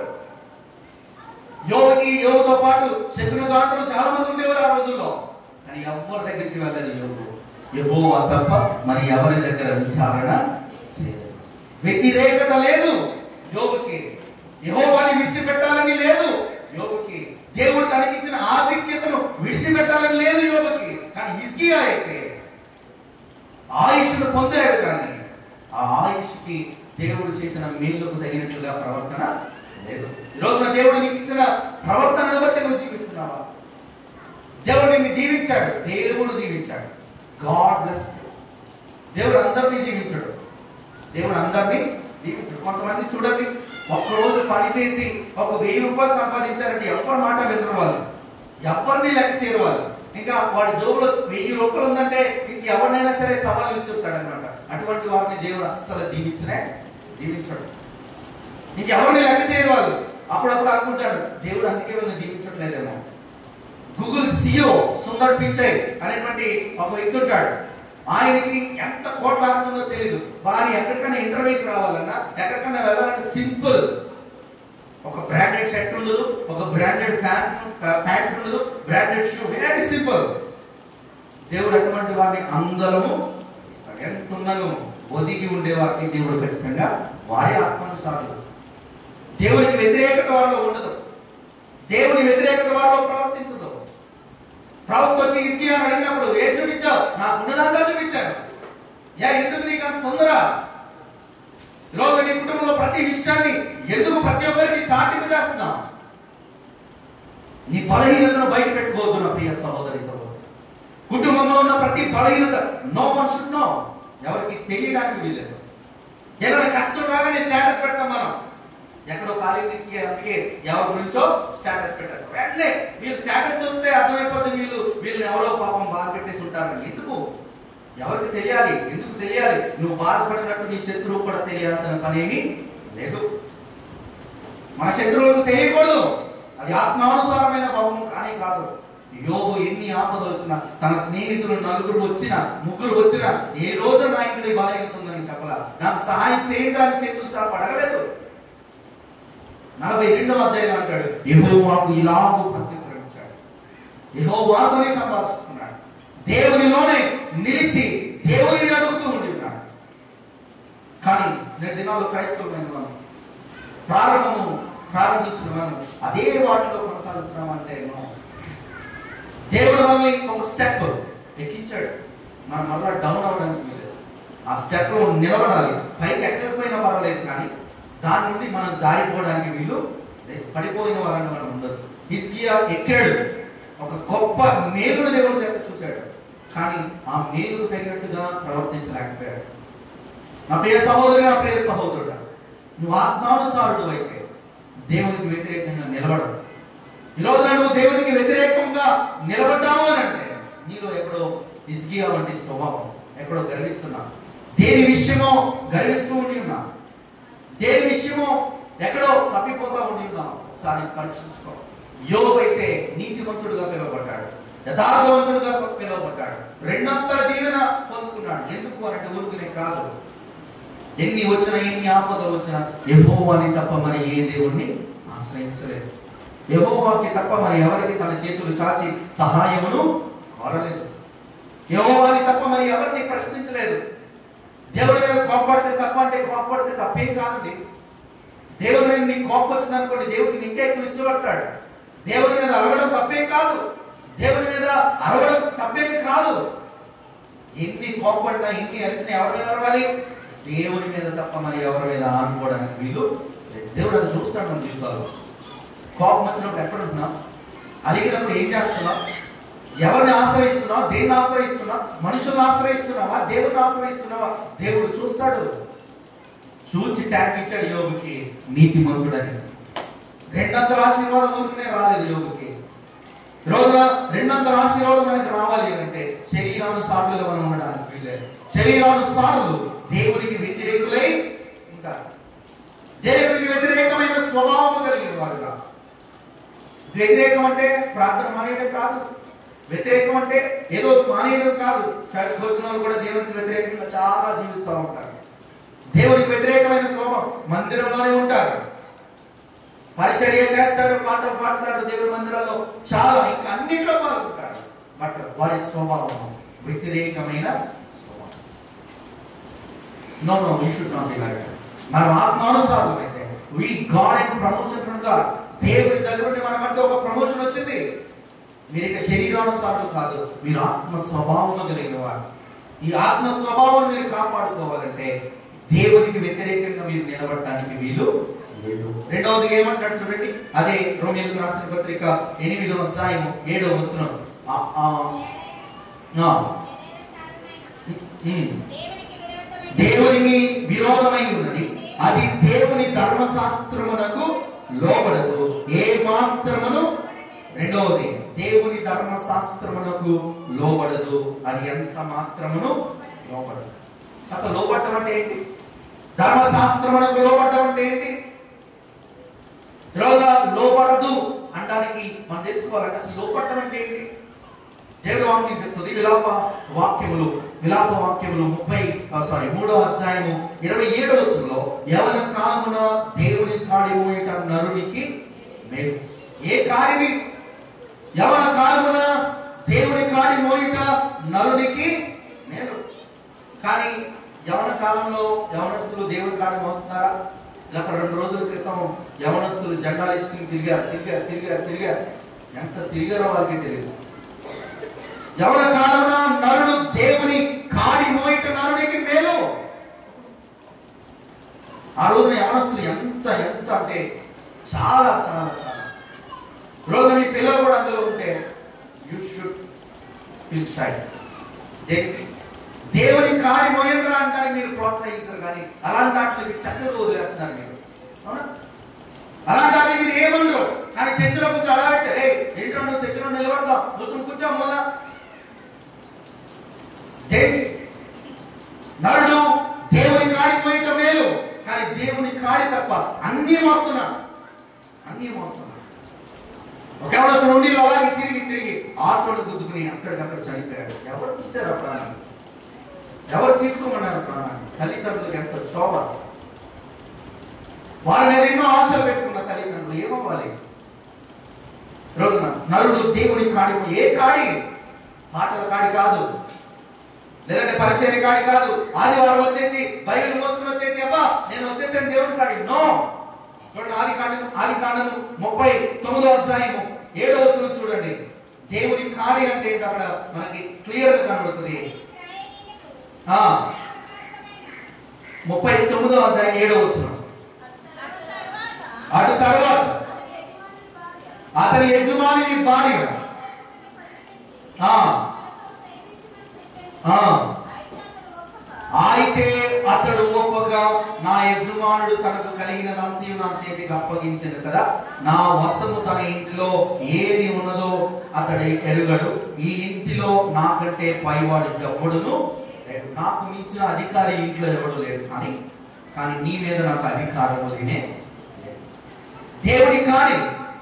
యోబుతో పాటు శకునగాండ్రులు చాలా మంది ఉండేవారు ఆ రోజుల్లో. కానీ ఎవరి దగ్గరికి వెళ్ళలేదు యోబు. యెహోవా తప్ప మరి ఎవరి దగ్గర విచారణ చేయలేదు. వ్యతిరేకత లేదు యోబుకి. యెహోవాని విడిచిపెట్టాలని లేదు యోబుకి. దేవుడు తనకిచ్చిన ఆధిక్యతను విడిచిపెట్టాలని లేదు యోబుకి. కానీ హిజ్కియా అయితే ఆయుష్ను పొందాడు. కానీ ఆ ఆయుష్కి దేవుడు చేసిన మేలుకు తగినట్లుగా ప్రవర్తన లేదు. ఈ రోజున దేవుడు నీకు ఇచ్చిన ప్రవర్తనను బట్టి నువ్వు జీవిస్తున్నావా? దేవుడు నిన్ను దీవించాడు. God bless. దేవుడు అందరినీ దీవించాడు. కొంతమంది చూడండి, ఒక్కరోజు పని చేసి ఒక 1000 రూపాయలు సంపాదించారంటే ఎవరి మాట వినరు వాళ్ళు, ఎవరిని లెక్క చేయరు వాళ్ళు. ఇంకా వాడి జోబులో 1000 రూపాయలు ఉందంటే ఇంక ఎవరినైనా సరే సవాలు విసురుతాడు అనమాట. అటువంటి వారిని దేవుడు అస్సలు దీవించాడు. ఇంకెవరిని లెక్క చేయరు వాళ్ళు. అప్పుడప్పుడు అనుకుంటాడు దేవుడు అందుకే వీళ్ళని దీవించట్లేదేమో. గూగుల్ CEO సుందర్ పిచ్చై అనేటువంటి ఒక వ్యక్తి ఉంటాడు. ఆయనకి ఎంత కోట్ల ఆస్తుందో తెలియదు. వారి ఎక్కడికైనా ఇంటర్వ్యూకి రావాలన్నా, ఎక్కడికైనా వెళ్ళాలంటే సింపుల్, ఒక బ్రాండెడ్ షర్ట్ ఉండదు, ఒక బ్రాండెడ్ ప్యాంట్ ఉండదు, బ్రాండెడ్ షూ, వెరీ సింపుల్. దేవుడు అటువంటి వారిని అందరము ఎంతున్నను ఒదిగి ఉండే వారిని దేవుడు ఖచ్చితంగా వారి ఆత్మానుసారులు. దేవునికి వ్యతిరేకత వారిలో ఉండదు. దేవుని వ్యతిరేకత వారిలో ప్రవర్తించదు. ప్రభుత్వం వచ్చి హిజ్కియాను అడిగినప్పుడు ఏం చూపించావు? నాకు ఉన్నదంతా చూపించాను. ఎందుకు నీకు అంత తొందర? ఈరోజు నీ కుటుంబంలో ప్రతి విషయాన్ని ఎందుకు ప్రతి ఒక్కరికి చాటింపు చేస్తున్నావు? నీ బలహీనతను బయట పెట్టుకోవద్దు నా ప్రియ సహోదరి. కుటుంబంలో ఉన్న ప్రతి బలహీనత నో వన్ షుడ్ నో. ఎవరికి తెలియడానికి వీల్లేదు. ఏదైనా కష్టం రాగానే స్టేటస్ పెడతాం మనం. ఎక్కడో కాలేజీకి, అందుకే ఎవరి గురించో స్టేటస్ పెట్టారు. వెంటనే వీళ్ళు స్టేటస్ చూస్తే అర్థమైపోతే వీళ్ళని ఎవరో పాపం బాధ పెట్టేసి ఉంటారని. ఎవరికి తెలియాలి? ఎందుకు తెలియాలి? నువ్వు బాధపడినట్టు నీ శత్రువు కూడా తెలియాల్సిన పనేమీ లేదు. మన శత్రువులకు తెలియకూడదు. అది ఆత్మానుసారమైన భావం కానీ కాదు. యోబు ఎన్ని ఆపదలు వచ్చినా, తన స్నేహితులు 4 వచ్చినా 3 వచ్చినా, ఏ రోజు నా ఇంట్లో బలహీనత ఉందని చెప్పలా. నాకు సహాయం చేయడానికి చేతులు చాప అడగలేదు. 42వ అధ్యాయం అంటాడు, యెహోవాకు ఇలాగు ప్రత్యుత్తరించాడు. యెహోవాతోనే సంభాషిస్తున్నాడు. దేవునిలోనే నిలిచి దేవుని అడుగుతూ ఉండి ఉన్నాడు. కానీ నేటి దినాల్లో క్రైస్తవులైన మనం ప్రారంభించిన మనం అదే వాటిలో కొనసాగుతున్నామంటే దేవుడు మనల్ని ఒక స్టెప్ ఎక్కించాడు, మనం మళ్ళా డౌన్ అవడానికి లేదు. ఆ స్టెప్ లో నిలబడాలి. పైకి ఎక్కకపోయినా పర్వాలేదు, కానీ దాని నుండి మనం జారిపోవడానికి వీలు లేదు. పడిపోయిన వారని మనం ఉండదు. హిజ్కియా ఎక్కాడు, ఒక గొప్ప మేలును దేవుడు చేత చూశాడు, కానీ ఆ మేలుకు తగినట్టుగా ప్రవర్తించలేకపోయాడు. నా ప్రియ సహోదరి, నా ప్రియ సహోదరుడు, నువ్వు ఆత్మానుసారుడు అయితే దేవునికి వ్యతిరేకంగా నిలబడవు. ఈరోజు నువ్వు దేవునికి వ్యతిరేకంగా నిలబడ్డావు అని అంటే నీలో ఎక్కడో హిజ్కియా వంటి స్వభావం, ఎక్కడో గర్విస్తున్నా, దేని విషయమో గర్విస్తూ ఉండి ఉన్నా, దేని విషయమో ఎక్కడో తప్పిపోతా ఉండి ఉన్నా. ఒకసారి పరీక్షించుకో. యోబు అయితే నీతివంతుడుగా పిలువబడ్డాడు, యథార్థవంతుడుగా పిలువబడ్డాడు, రెండంతల దీవెన పొందుకున్నాడు. ఎందుకు అనంటే ఊరుకునే కాదు, ఎన్ని వచ్చినా ఎన్ని ఆపదలు వచ్చినా యెహోవాని తప్ప మరి ఏ దేవుణ్ణి ఆశ్రయించలేదు. యెహోవాకి తప్ప మరి ఎవరికి తన చేతులు చాచి సహాయమును కోరలేదు. యెహోవాని తప్ప మరి ఎవరిని ప్రశ్నించలేదు. దేవుడి మీద కోపడితే తప్ప అంటే కోపడితే తప్పేం కాదండి. దేవుడి మీద నీకు కోపం వచ్చింది అనుకోండి, దేవుడిని ఇంకా ఎక్కువ ఇష్టపడతాడు. దేవుడి మీద అరవడం తప్పేం కాదు, దేవుడి మీద అరవడం తప్పేమి కాదు. ఎన్ని కోపడినా ఎన్ని అరిచినా ఎవరి మీద అరవాలి? దేవుని మీద తప్ప మరి ఎవరి మీద ఆనుకోవడానికి వీలు. దేవుడు అది చూస్తాడు మన జీవితాల్లో. కోపం వచ్చినప్పుడు ఎక్కడ ఉంటున్నాం, అలిగినప్పుడు ఏం చేస్తున్నాం, ఎవరిని ఆశ్రయిస్తున్నావు, దేన్ని ఆశ్రయిస్తున్నావు, మనుషులను ఆశ్రయిస్తున్నావా, దేవుడిని ఆశ్రయిస్తున్నావా? దేవుడు చూస్తాడు. చూచి ట్యాగ్ ఇచ్చాడు యోబుకి నీతిమంతుడని. రెండంతల ఆశీర్వాదం ఊరికనే రాలేదు యోబుకి. రోజున రెండంతల ఆశీర్వాదం మనకి రావాలి అంటే శరీరానుసారులుగా మనం ఉండడానికి వీల్లేదు. శరీరానుసారులు దేవునికి వ్యతిరేకులై ఉంటారు. దేవునికి వ్యతిరేకమైన స్వభావం కలిగిన వారుగా. వ్యతిరేకం అంటే ప్రార్థన మానేయడం కాదు, వ్యతిరేకం అంటే ఏదో మానేయడం కాదు. చర్చ్కి వచ్చిన వాళ్ళు కూడా దేవునికి వ్యతిరేకంగా చాలా జీవిస్తూ ఉంటారు. దేవునికి వ్యతిరేకమైన స్వభావం, మందిరంలోనే ఉంటారు, పరిచర్య చేస్తారు, పాటలు పాడతారు దేవుడి మందిరాల్లో, చాలా ఇంకా అన్నింటిలో పాల్గొంటారు. బట్ వారి స్వభావం వ్యతిరేకమైన స్వభావం. No you should not be like that. మనం ఆత్మానుసారం అయితే we got a promotion from God. దేవుడి దగ్గర నుండి మనకంటే ఒక ప్రమోషన్ వచ్చింది. మీరు ఇక శరీరానుసారులు కాదు, మీరు ఆత్మ స్వభావం కలిగిన వారు. ఈ ఆత్మ స్వభావం మీరు కాపాడుకోవాలంటే దేవునికి వ్యతిరేకంగా మీరు నిలబడటానికి వీలు లేదు. రెండవది ఏమంటాడు చూడండి, అదే రోమీయులకు రాసిన పత్రిక 8వ అధ్యాయం 7వ వచనం. దేవునికి విరోధమై ఉన్నది, అది దేవుని ధర్మశాస్త్రమునకు లోబడదు ఏ మాత్రమును. రెండవది, దేవుని ధర్మశాస్త్రమునకు లోబడదు, అది ఎంత మాత్రమును లోబడదు. అసలు లోబడటం అంటే ఏంటి? ధర్మశాస్త్రమునకు లోబడటం అంటే ఏంటి? ఈరోజు లోబడదు అంటానికి మనం తెలుసుకోవాలంటే అసలు లోబడటం అంటే ఏంటి? దేవుడి వాక్యం చెప్తుంది. విలాప వాక్యములు 3వ అధ్యాయము 27వ వచనంలో, యవన కాలమున దేవుని కాడి మోయుట నరునికి మేలు. ఏ కాడిని? యవన కాలమున దేవుని కాడి మోయుట నరునికి మేలు. కానీ యవన కాలంలో యవనస్తులు దేవుని కాడి మోస్తున్నారా? గత 2 రోజుల క్రితం యవనస్తులు జెండాలు ఇచ్చుకుని తిరిగారు. ఎంత తిరిగారో వాళ్ళకే తెలియదు. యవన కాలమున నరుడు దేవుని కాడి మోయిట నరునికి మేలు. ఆ రోజున యవనస్తులు ఎంత అంటే చాలా చాలా చాలా. రోజు మీ పిల్లలు కూడా అందులో ఉంటే యూ షుడ్ ఫీల్ షై. దేనికి? దేవుని కాడి మోయంగా అంటానికి మీరు ప్రోత్సహించరు, కానీ అలాంటి వాటికి చక్కగా వదిలేస్తున్నారు మీరు. అవునా? అలాంటి వాటికి మీరు ఏమన్నారు? కానీ చర్చలో కొంచెం అలా పెట్టారు, ఏంటో నువ్వు చర్చలో నిలబడతావు, నువ్వు కూర్చోం వల్ల. దేనికి? నరుడు దేవుని కాడి మోయట మేలు, కానీ దేవుని కాడి తప్ప అన్నీ మోస్తున్నా. ఒక ఎవరు నుండి అలాగే తిరిగి ఆటోలు గుద్దుకుని అక్కడికక్కడ చనిపోయాడు. ఎవరు తీశారు ఆ ప్రాణాన్ని? ఎవరు తీసుకోమన్నారు ప్రాణాన్ని? తల్లిదండ్రులకు ఎంత శోభ. వారి మీద ఎన్నో ఆశలు పెట్టుకున్న తల్లిదండ్రులు ఏమవ్వాలి? రోజున నరుడు దేవుని కాడి. ఏ కాడి? పాటల కాడి కాదు, లేదంటే పరిచర్య కాడి కాదు. ఆదివారం వచ్చేసి బైబిల్ మోసుకుని వచ్చేసి అబ్బా నేను వచ్చేసాను దేవుని కాడి. నో, గ్రంథము 39వ అధ్యాయము 7వ వచనం చూడండి. దేవుని కాడి అంటే ఏంటో అక్కడ మనకి క్లియర్ గా కనబడుతుంది. 39వ అధ్యాయం 7వ వచనం. అటు తర్వాత అతని యజమాని భార్య అయితే అతడు ఒప్పగా, నా యజమానుడు తనకు కలిగినదంతయు నా చేతికి అప్పగించను కదా, నా వశము తన ఇంటిలో ఏది ఉన్నదో అతడు ఎరుగడు, ఈ ఇంటిలో నాకంటే పైవాడు ఎవ్వడును లేడు, నాకు మించిన అధికారి ఇంట్లో ఎవడు లేడు, కానీ నీ మీద నాకు అధికారం లేనే. దేవుని కాడి,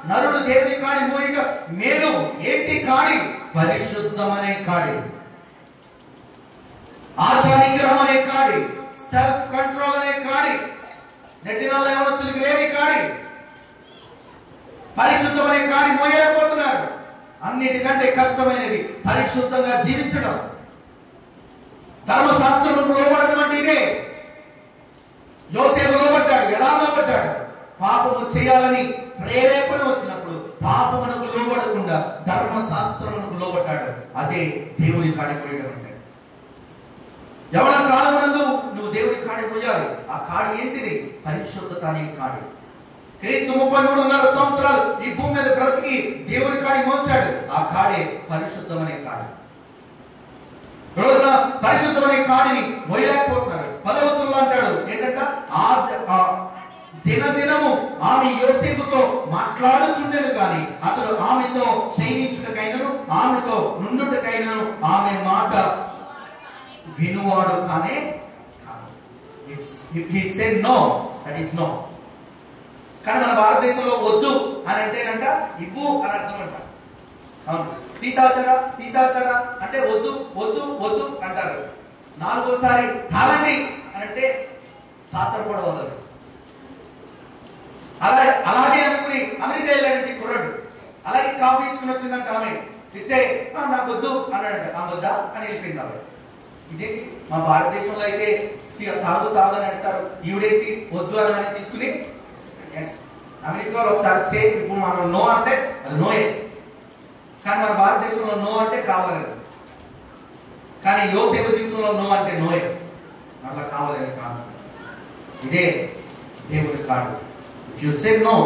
నరుడు దేవుని కాడి మోయిట మేలు. ఏంటి కాడి? పరిశుద్ధమనే కాడి, ఆశా నిగ్రహం అనే కాడి, సెల్ఫ్ కంట్రోల్ అనే కాడి, నెట్టినల్ల యవనస్తులకు లేని కాడి, పరిశుద్ధం అనే కాడి మోయలేకపోతున్నారు. అన్నిటికంటే కష్టమైనది పరిశుద్ధంగా జీవించడం. ధర్మశాస్త్రములకు లోబడడం అంటే ఇదే. యోసేపు లోబడ్డాడు. ఎలా లోబడ్డాడు? పాపము చేయాలని ప్రేరేపణ వచ్చినప్పుడు పాపమునకు లోబడకుండా ధర్మశాస్త్రమునకు లోబడ్డాడు. అదే దేవుని కాడి మోయడం అంటే. యవన కాలమునందు నువ్వు దేవుని కాడి మోయాలి. ఆ కాడి ఏంటిది? పరిశుద్ధత అనే కాడి. క్రీస్తు 33.5 సంవత్సరాలు ఈ భూమి మీద బ్రతికి దేవుని కాడి మోసాడు. ఆ కాడే పరిశుద్ధం అనే కాడి. రోజున పరిశుద్ధం అనే కాడిని మోయలేకపోతున్నారు. 10వ వచనంలో అంటాడు ఏంటంట, దినదినము ఆమె యోసేపుతో మాట్లాడుచుండేది, కానీ అతడు ఆమెతో శయనించుటకైనను ఆమెతో నుండుటకైనను ఆమె మాట వినువాడు కానే కాదు. He said no, that is no. కానీ మన భారతదేశంలో వద్దు అని అంటేనంట ఇవ్వు అని అర్థం అంట. అవును, టీ తాగుతారా అంటే వద్దు వద్దు వద్దు అంటారు. 4వసారి తాగండి అని అంటే శాస్త్రం కూడా వదలడు. అలాగే అనుకుని అమెరికా వెళ్ళాడంటే కుర్రాడు. అలాగే కాఫీ ఇచ్చుకుని వచ్చిందంట ఆమె. ఇస్తే నాకు వద్దు అన్నాడంట. ఆ వద్దా అని వెళ్ళిపోయింది ఆమె. ఇదేంటి మా భారతదేశంలో అయితే తాగు అని అంటారు. ఈవిడేంటి వద్దు అని తీసుకుని అమెరికాలో ఒకసారి సేమ్. ఇప్పుడు మనం నో అంటే అది నోయే, కానీ మన భారతదేశంలో నో అంటే కావాలని. కానీ యోసేపు జీవితంలో నో అంటే నోయే, అట్లా కావాలని కాదు. ఇదే దేవుని కాడు. ఇఫ్ యు సే నో,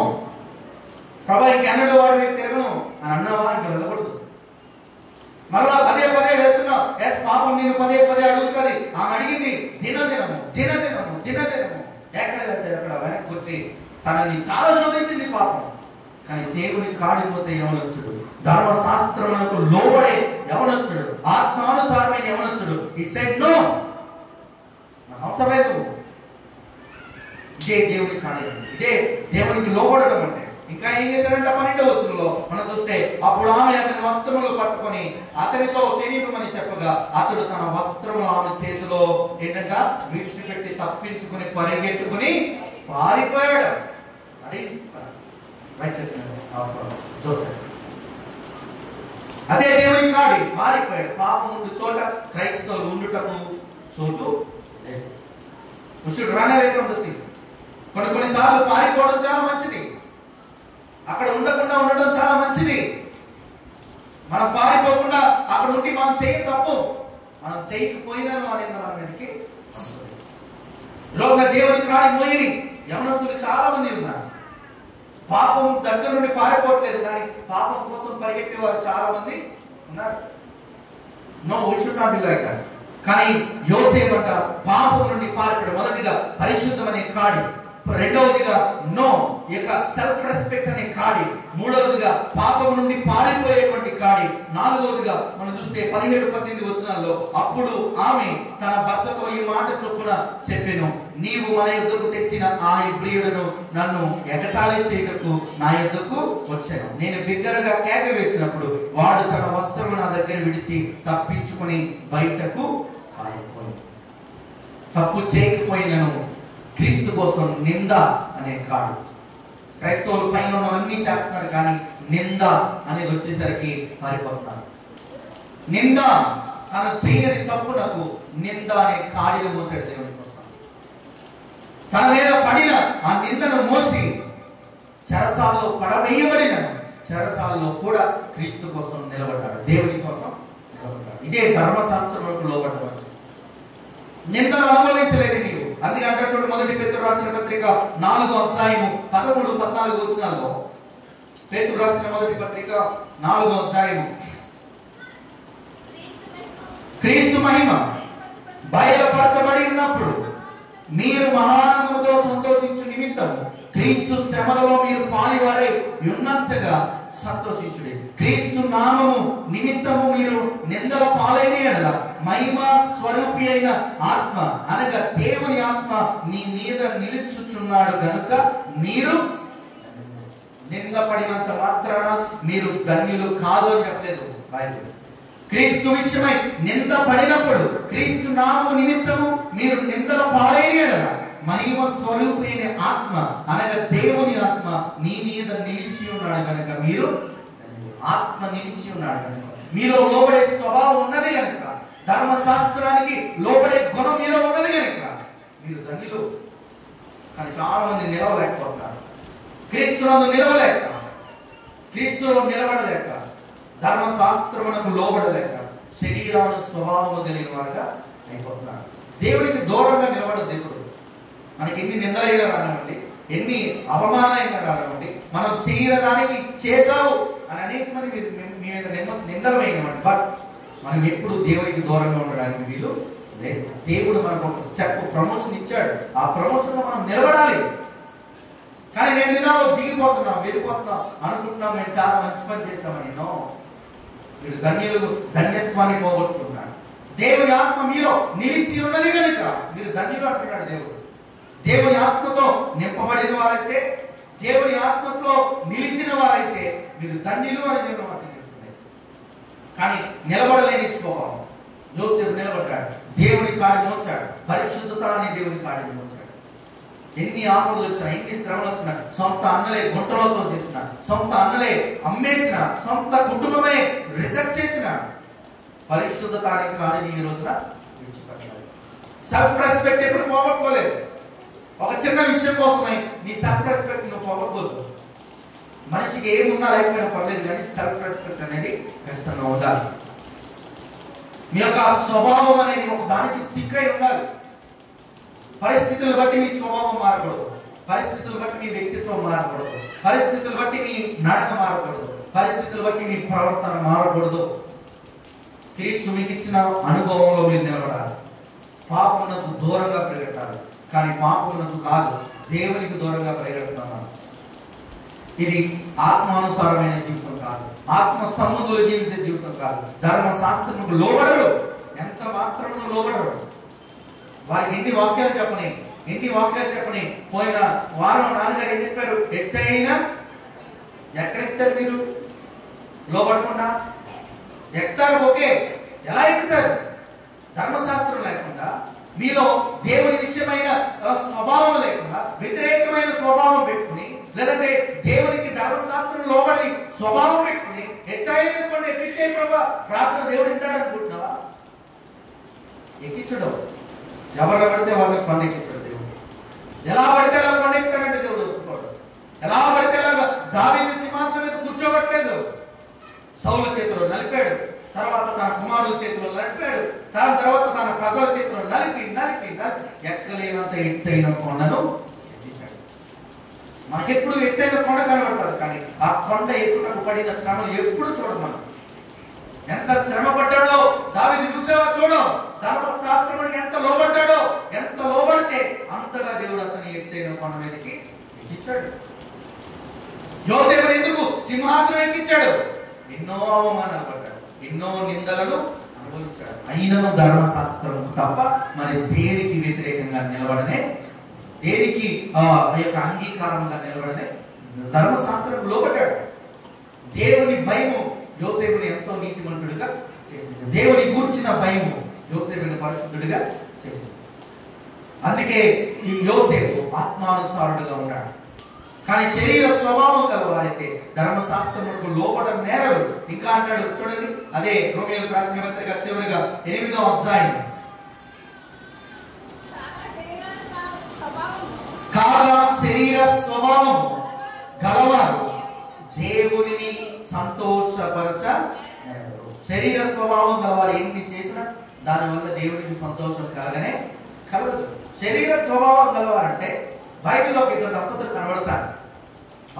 ప్రభా ఇంకెన్నడూ వాడు వైపు తిరగను అని అన్నావా, ఇంక వెళ్ళకూడదు. మళ్ళా పదే వెళ్తున్నావు. పాపం నిన్ను పదే అడుగుతుంది. ఆమె అడిగింది దినదినము. ఎక్కడ వెళ్తే అక్కడ వెనక్కి వచ్చి తనని చాలా శోధించింది పాపం. కానీ దేవుని కాడి మోసే యవనస్తుడు, ధర్మశాస్త్రములకు లోబడే యవనస్తుడు, ఆత్మానుసారమైన యవనస్తుడు, ఈ సెడ్ నో, నాకు అవసరం లేదు. ఇదే దేవుని కాడి, ఇదే దేవునికి లోబడడం అంటే. ఇంకా ఏం చేశాడంటే 12వ వచనంలో మనం చూస్తే, అప్పుడు ఆమె అతని వస్త్రములు పట్టుకొని అతనితో శయనింపమని చెప్పగా అతడు తన వస్త్రములు ఆమె చేతిలో ఏంటంట విడిచిపెట్టి తప్పించుకుని పరిగెట్టుకుని పారిపోయాడు. అదే దేవుని కాడి. పారిపోయాడు. పాపం ఉండు చోట క్రైస్తవులు ఉండుటకు చోటు లేదు. కొన్నిసార్లు పారిపోవడం చాలా మంచిది. అక్కడ ఉండడం చాలా మంచిది. మనం పారిపోకుండా అక్కడ ఉండి మనం చేయ తప్పు. మనం చేయకపోయినాను అనేది మన మీదకి రోజున దేవుని కాడి మోయిని యవనస్తులు చాలా మంది ఉన్నారు. పాపం దగ్గర నుండి పారిపోవట్లేదు, కానీ పాపం కోసం పరిగెట్టే వారు చాలా మంది ఉన్నారు. No, we should not be like that. కానీ యోసేపు అంట పాపం నుండి పారిపోయాడు. మొదటిగా పరిశుద్ధం అనే కాడి, రెండవదిగా నో, ఇక సెల్ఫ్ రెస్పెక్ట్ అనే కాడి, మూడవదిగా పాపం నుండి పారిపోయేటువంటి కాడి, నాలుగవదిగా మనం చూస్తే 17-18 వచనాల్లో అప్పుడు ఆమె తన భర్తతో ఈ మాట చొప్పున చెప్పెను, నీవు మన యొద్దకు తెచ్చిన ఆ హెబ్రీయుడను నన్ను ఎగతాళి చేయుటకు నా యొద్దకు వచ్చాను. నేను బిగ్గరగా కేక వేసినప్పుడు వాడు తన వస్త్రము నా దగ్గర విడిచి తప్పించుకుని బయటకు పారిపోయి. తప్పు చేయకపోయినను క్రీస్తు కోసం నింద అనే కాడు. క్రైస్తవులు పైన అన్ని చేస్తున్నారు, కానీ నింద అనేది వచ్చేసరికి పారిపోతున్నారు. నింద, తను చేయని తప్పునకు నింద అనే కాడిని మోసాడు దేవుని కోసం. తన మీద పడిన ఆ నిందను మోసి చెరసాల్లో కష్టాల్లో కూడా క్రీస్తు కోసం నిలబడ్డాడు, దేవుని కోసం నిలబడ్డాడు. ఇదే ధర్మశాస్త్రములకు లోబడ్డాడు. నిందలు అనుభవించలేదు నీవు. అందుకే అంటే చూడు, మొదటి పేతురు రాసిన పత్రిక 4వ అధ్యాయము 13-14 వచనాల్లో, పేతురు రాసిన మొదటి పత్రిక 4వ అధ్యాయము, క్రీస్తు మహిమ బయలుపరచబడి ఉన్నప్పుడు మీరు మహానందముతో సంతోషించు నిమిత్తం క్రీస్తు శ్రమలలో మీరు పాలివారై ఉన్నంతగా సంతోషించుడి. క్రీస్తు నామము నిమిత్తము మీరు నిందల పాలైన యెడల మహిమ స్వరూపి అయిన ఆత్మ అనగా దేవుని ఆత్మ మీ మీద నిలుచుచున్నాడు గనుక మీరు నిందపడినంత మాత్రాన మీరు ధన్యులు కాదు అని చెప్పలేదు బైబిల్. క్రీస్తు విషయమై నింద పడినప్పుడు క్రీస్తు నామము నిమిత్తము మీరు నిందల పాలైన యెడల మహిమ స్వరూపైన ఆత్మ అనగా దేవుని ఆత్మ మీ మీద నిలిచి ఉన్నాడు కనుక మీరు, ఆత్మ నిలిచి ఉన్నాడు కనుక, మీలో లోబడే స్వభావం ఉన్నది కనుక, ధర్మశాస్త్రానికి లోబడే గుణం మీలో ఉన్నది కనుక మీరు ధన్యులు. కానీ చాలా మంది నిలవలేకపోతున్నారు, క్రీస్తునందు నిలవలేక, క్రీస్తులో నిలబడలేక, ధర్మశాస్త్రమునకు లోబడలేక శరీరాను స్వభావము కలిగిన వారుగా అయిపోతున్నారు. దేవునికి దూరంగా నిలబడ దేవుడు మనకి ఎన్ని నిందలైనా రానివ్వండి, ఎన్ని అవమానాలైనా రానివ్వండి, మనం చేయడానికి చేశావు అని అనేక మంది మీ మీద నిందలు అయినవండి. బట్ మనం ఎప్పుడు దేవునికి దూరంగా ఉండడానికి వీలు లేదు. దేవుడు మనకు ఒక స్టెప్ ప్రమోషన్ ఇచ్చాడు, ఆ ప్రమోషన్ లో మనం నిలబడాలి. కానీ నేను దినాల్లో దిగిపోతున్నాం, వెళ్ళిపోతున్నాం అనుకుంటున్నాం, మేము చాలా మంచి పని చేశామని. నో, మీరు ధన్యులు, ధన్యత్వాన్ని పోగొట్టుకుంటున్నారు. దేవుని ఆత్మ మీలో నిలిచి ఉన్నది కనుక మీరు ధన్యులు అంటున్నాడు దేవుడు. దేవుని ఆత్మతో నింపబడిన వారైతే, దేవుని ఆత్మతో నిలిచిన వారైతే మీరు ధన్యులు అని దేవుడు వాక్యం చెప్తుంది. కానీ నిలబడలేని స్వభావం. యోసేపు నిలబడ్డాడు, దేవుని కాడి మోసాడు, పరిశుద్ధత అనే దేవుని కాడిని మోసాడు. ఎన్ని ఆపదలు వచ్చినా, ఎన్ని శ్రమలు వచ్చినా, సొంత అన్నలే గుంటలో తోసేసిన, సొంత అన్నలే అమ్మేసిన, సొంత కుటుంబమే రిజెక్ట్ చేసిన, పరిశుద్ధత అనే కాడిని ఈ రోజున విడిచిపెట్టాలి. సెల్ఫ్ రెస్పెక్ట్ ఎప్పుడు పోగొట్టుకోలేదు. ఒక చిన్న విషయం కోసమై నీ సెల్ఫ్ రెస్పెక్ట్ నువ్వు పోగొట్టుకోవద్దు. మనిషికి ఏమున్నా లేకపోయినా పర్లేదు, కానీ సెల్ఫ్ రెస్పెక్ట్ అనేది ఖచ్చితంగా ఉండాలి. మీ యొక్క స్వభావం అనేది ఒక దానికి స్టిక్ అయి ఉండాలి. పరిస్థితులు బట్టి మీ స్వభావం మారకూడదు, పరిస్థితులు బట్టి మీ వ్యక్తిత్వం మారకూడదు, పరిస్థితులు బట్టి మీ నడక మారకూడదు, పరిస్థితులు బట్టి మీ ప్రవర్తన మారకూడదు. క్రీస్తు మీకు ఇచ్చిన అనుభవంలో మీరు నిలబడాలి. పాపమునకు దూరంగా పరిగెట్టాలి, కానీ పాపమునకు కాదు, దేవునికి దూరంగా పరిగెడుతున్నాను. ఇది ఆత్మానుసారమైన జీవితం కాదు, ఆత్మ సంబంధులు జీవించే జీవితం కాదు. ధర్మశాస్త్రముకు లోబడరు, ఎంత మాత్రమును లోబడరు. వారికి ఎన్ని వాక్యాలు చెప్పని పోయిన వారం నాన్నగారు ఏం చెప్పారు? ఎత్తైనా ఎక్కడెక్తారు మీరు లోబడకుండా? ఎక్కుతారు, ఓకే, ఎలా ఎక్కుతారు? ధర్మశాస్త్రం లేకుండా, మీలో దేవుని విషయమైన స్వభావం లేకుండా, వ్యతిరేకమైన స్వభావం పెట్టుకుని, లేదంటే దేవునికి ధర్మశాస్త్రం లోబడి స్వభావం పెట్టుకుని ఎత్తైన కొండ ఎక్కించే ప్రభా ప్రార్థన దేవుడు వింటాడు అనుకుంటున్నావా? ఎక్కించడం ఎవరు పడితే వాళ్ళని కొండ ఎక్కించడు దేవుడు. ఎలా పడితే అలా కొండ ఎక్కుతాడంటే దేవుడు ఒప్పుకోడు. ఎలా పడితే అలాగా దావీదు సింహాసనం మీద కూర్చోబట్టలేదు, సౌలు చేతిలో నలిపాడు, తర్వాత తన కుమారుల చేతిలో నలిపాడు, దాని తర్వాత తన ప్రజల చేతిలో నలిపి ఎక్కలేనంత ఎత్తైన కొండను ఎక్కించాడు. మనకెప్పుడు ఎత్తైన కొండ కనబడతారు, కానీ ఆ కొండ ఎక్కుటకు పడిన శ్రమలు ఎప్పుడు చూడదు. మనం ఎంత శ్రమ పడ్డాడో దావీదు చూసావా? చూడం. ధర్మశాస్త్రమునికి ఎంత లోబడ్డాడో, ఎంత లోబడితే అంతగా దేవుడు అతని ఎత్తైన కొండ మీదకి ఎక్కించాడు. యోసేపుని ఎందుకు సింహాసనం ఎక్కించాడు? ఎన్నో అవమానాలు పడ్డాడు, ఎన్నో నిందలను అనుభవించాడు. అయినను ధర్మశాస్త్రం తప్ప మరి దేనికి వ్యతిరేకంగా నిలబడనే, దేనికి ఆ యొక్క అంగీకారంగా నిలబడనే ధర్మశాస్త్రం లోబడ్డాడు. దేవుని భయము యోసేపుని ఎంతో నీతిమంతుడిగా చేసింది. దేవుని గూర్చిన భయము యోసేపుని పరిశుద్ధుడిగా చేసింది. అందుకే ఈ యోసేపు ఆత్మానుసారుడుగా ఉన్నాడు. కానీ శరీర స్వభావం కలవారైతే ధర్మశాస్త్రములకు లోబడ నేరలు. ఇంకా అంటాడు చూడండి, అదే రోమియోలకు రాసిన పత్రిక చివరిగా 8వ అధ్యాయం, కాగా శరీర స్వభావం గలవారు దేవునిని సంతోషపరచ. శరీర స్వభావం గలవారు ఎన్ని చేసినా దానివల్ల దేవునికి సంతోషం కలగదు. శరీర స్వభావం గలవారంటే బైబిల్లోకి ఇద్దరు దంపతులు కనబడతారు.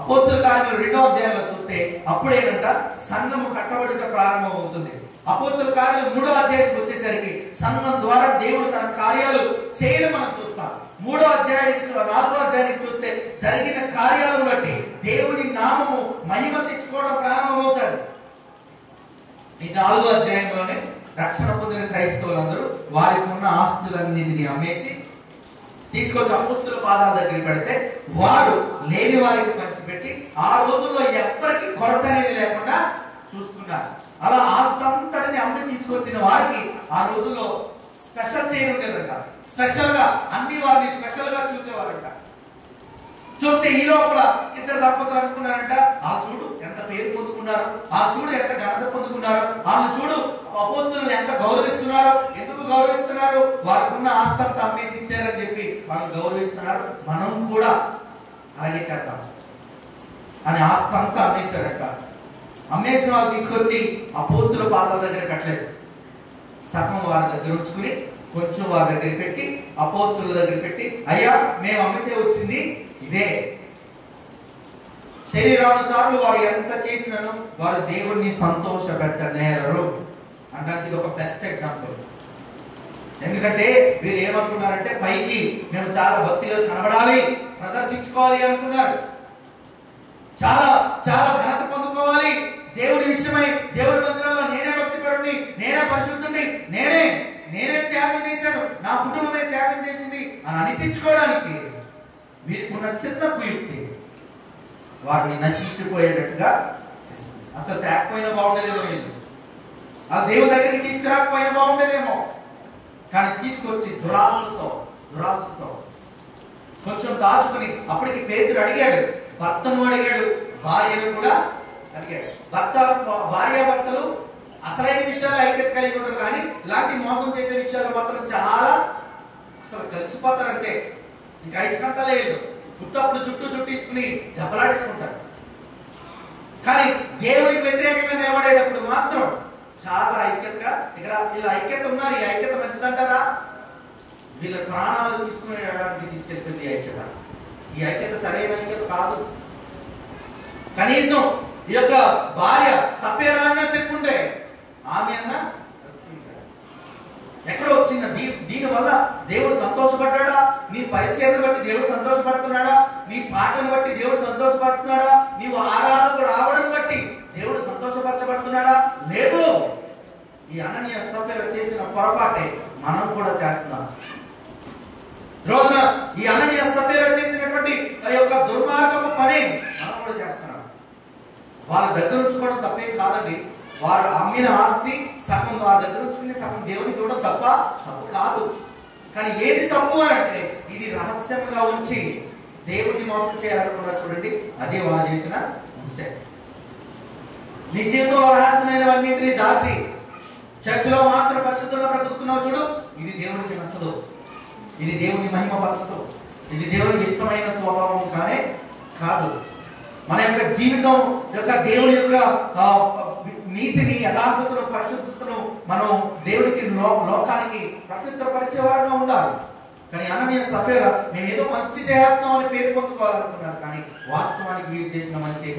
అపోస్తుల కార్యాలు 2వ అధ్యాయంలో చూస్తే అప్పుడేనంట సంఘము కట్టబడుట ప్రారంభం అవుతుంది. అపోస్తుల కార్యాలు 3వ అధ్యాయానికి వచ్చేసరికి సంఘం ద్వారా దేవుడు తన కార్యాలు చేయడం మనం చూస్తాం. 3వ అధ్యాయానికి 4వ అధ్యాయానికి చూస్తే జరిగిన కార్యాలను బట్టి దేవుని నామము మహిమ తెచ్చుకోవడం ప్రారంభమవుతారు. ఈ 4వ అధ్యాయంలోనే రక్షణ పొందిన క్రైస్తవులందరూ వారికి ఉన్న ఆస్తులన్నింటినీ అమ్మేసి తీసుకొచ్చి అపోస్తుల పాదాల దగ్గర పెడితే వారు లేని వారికి పంచిపెట్టి ఆ రోజుల్లో ఎవ్వరికి కొరత అనేది లేకుండా చూసుకున్నారు. అలా ఆస్తంతటిని అమ్మి తీసుకొచ్చిన వారికి ఆ రోజుల్లో స్పెషల్ చైర్ ఉండేదంట. స్పెషల్ గా అన్ని వారిని స్పెషల్ గా చూసేవారంట. చూస్తే ఈ లోపల ఇద్దరు దంపతులు అనుకున్నారంట, ఆ చూడు ఎంత పేరు పొందుకున్నారు, ఆ చూడు ఎంత ఘనత పొందుకున్నారు, వాళ్ళు చూడు అపోస్తులను ఎంత గౌరవిస్తున్నారు. ఎందుకు గౌరవిస్తున్నారు? వారికున్న ఆస్తంతా అమ్మేసి ఇచ్చారని చెప్పి వాళ్ళు గౌరవిస్తున్నారు. మనం కూడా అలాగే చేద్దాం అని ఆస్తంతా అమ్మేశారంట. అమ్మేసిన వాళ్ళు తీసుకొచ్చి అపోస్తుల పాదాల దగ్గర పెట్టలేదు. సగం వారి దగ్గర ఉంచుకుని కొంచెం వారి దగ్గర పెట్టి అపోస్తుల దగ్గర పెట్టి, అయ్యా మేము అమ్మితే వచ్చింది ఇదే. శరీరానుసారులు వారు ఎంత చేసినను వారు దేవుణ్ణి సంతోష పెట్టనేరరు అనడానికి ఇది ఒక బెస్ట్ ఎగ్జాంపుల్. ఎందుకంటే వీరు ఏమనుకున్నారంటే పైకి మేము చాలా భక్తిగా కనబడాలి, ప్రదర్శించుకోవాలి అనుకున్నారు. చాలా చాలా ఘనత పొందుకోవాలి. దేవుడి విషయమై దేవుడి మందిరంలో నేనే భక్తిపరుడిని, నేనే పరిశుద్ధుడిని, నేనే త్యాగం చేశాను, నా కుటుంబమే త్యాగం చేసింది అని అనిపించుకోవడానికి వీరికున్న చిన్న కుయుక్తి వారిని నశించిపోయేటట్టుగా చేసింది. అసలు తేకపోయినా బాగుండేదేమో, ఆ దేవుడి దగ్గరికి తీసుకురాకపోయినా బాగుండేదేమో, కానీ తీసుకొచ్చి దురాశతో కొంచెం దాచుకుని, అప్పటికి పేతురు అడిగాడు, భర్తను అడిగాడు, భార్యను కూడా అడిగాడు. భార్యాభర్తలు అసలైన విషయాలు ఐక్యత కలిగి ఉంటారు, కానీ ఇలాంటి మోసం చేసే విషయాలు మాత్రం చాలా అసలు కలిసిపోతారంటే ఇంకా ఐస్కంతా లేదు. గుట్టప్పుడు జుట్టు ఇచ్చుకుని దెబ్బలాడేసుకుంటారు. కానీ దేవుడికి వ్యతిరేకంగా నిలబడేటప్పుడు మాత్రం చాలా ఐక్యతగా, ఇక్కడ వీళ్ళ ఐక్యత ఉన్నారు. ఈ ఐక్యత మంచిదంటారా? వీళ్ళ ప్రాణాలు తీసుకునేడానికి తీసుకెళ్తుంది ఈ ఐక్యత. ఈ ఐక్యత సరైన ఐక్యత కాదు. కనీసం ఈ యొక్క భార్య సఫేరా అన్న చెప్పుంటే ఆమె అన్న ఎక్కడ వచ్చింది? దీని వల్ల దేవుడు సంతోషపడ్డా? నీ పరిచయం బట్టి దేవుడు సంతోషపడుతున్నాడా? నీ పాటను బట్టి దేవుడు సంతోషపడుతున్నాడా? నీవు ఆరాధనకు రావడం బట్టి దేవుడు సంతోషపరచబడుతున్నాడా? లేదు. ఈ అననీయ సఫేరా చేసిన పొరపాటే మనం కూడా చేస్తున్నాం. రోజున ఈ అననీయ సఫేరా చేసినటువంటి ఆ యొక్క దుర్మార్గపు పని మనం కూడా చేస్తున్నాం. వాళ్ళ దగ్గర ఉంచుకోవడం తప్పేం కాదండి. వారు అమ్మిన ఆస్తి సగం వారి దగ్గర ఉంచుకుని సగం దేవునికి ఇవ్వడం తప్పు కాదు. కానీ ఏది తప్పు అంటే ఇది రహస్యంగా ఉంచి దేవుడిని మోసం చేయాలనుకున్నారు. చూడండి, అదే వాళ్ళు చేసిన మిస్టేక్. నీ జీవితంలో రహస్యమైనవన్నింటినీ దాచి చర్చిలో మాత్రం పరిశుద్ధంగా బ్రతుకుతున్నావు చూడు, ఇది దేవుడికి నచ్చదు, ఇది దేవుని మహిమపరచదు, ఇది దేవునికి ఇష్టమైన స్వభావం కాదు. మన యొక్క జీవితం యొక్క దేవుని యొక్క నీతిని, యథార్థతను, పరిశుద్ధతను మనం దేవునికి లోకానికి ప్రత్యుత్తరపరిచే వారుగా ఉండాలి. కానీ అననీయ సఫేరా మేము ఏదో మంచి చేస్తున్నాం అని పేరు పొందుకోవాలనుకున్నారు, కానీ వాస్తవానికి వీరు చేసిన మంచి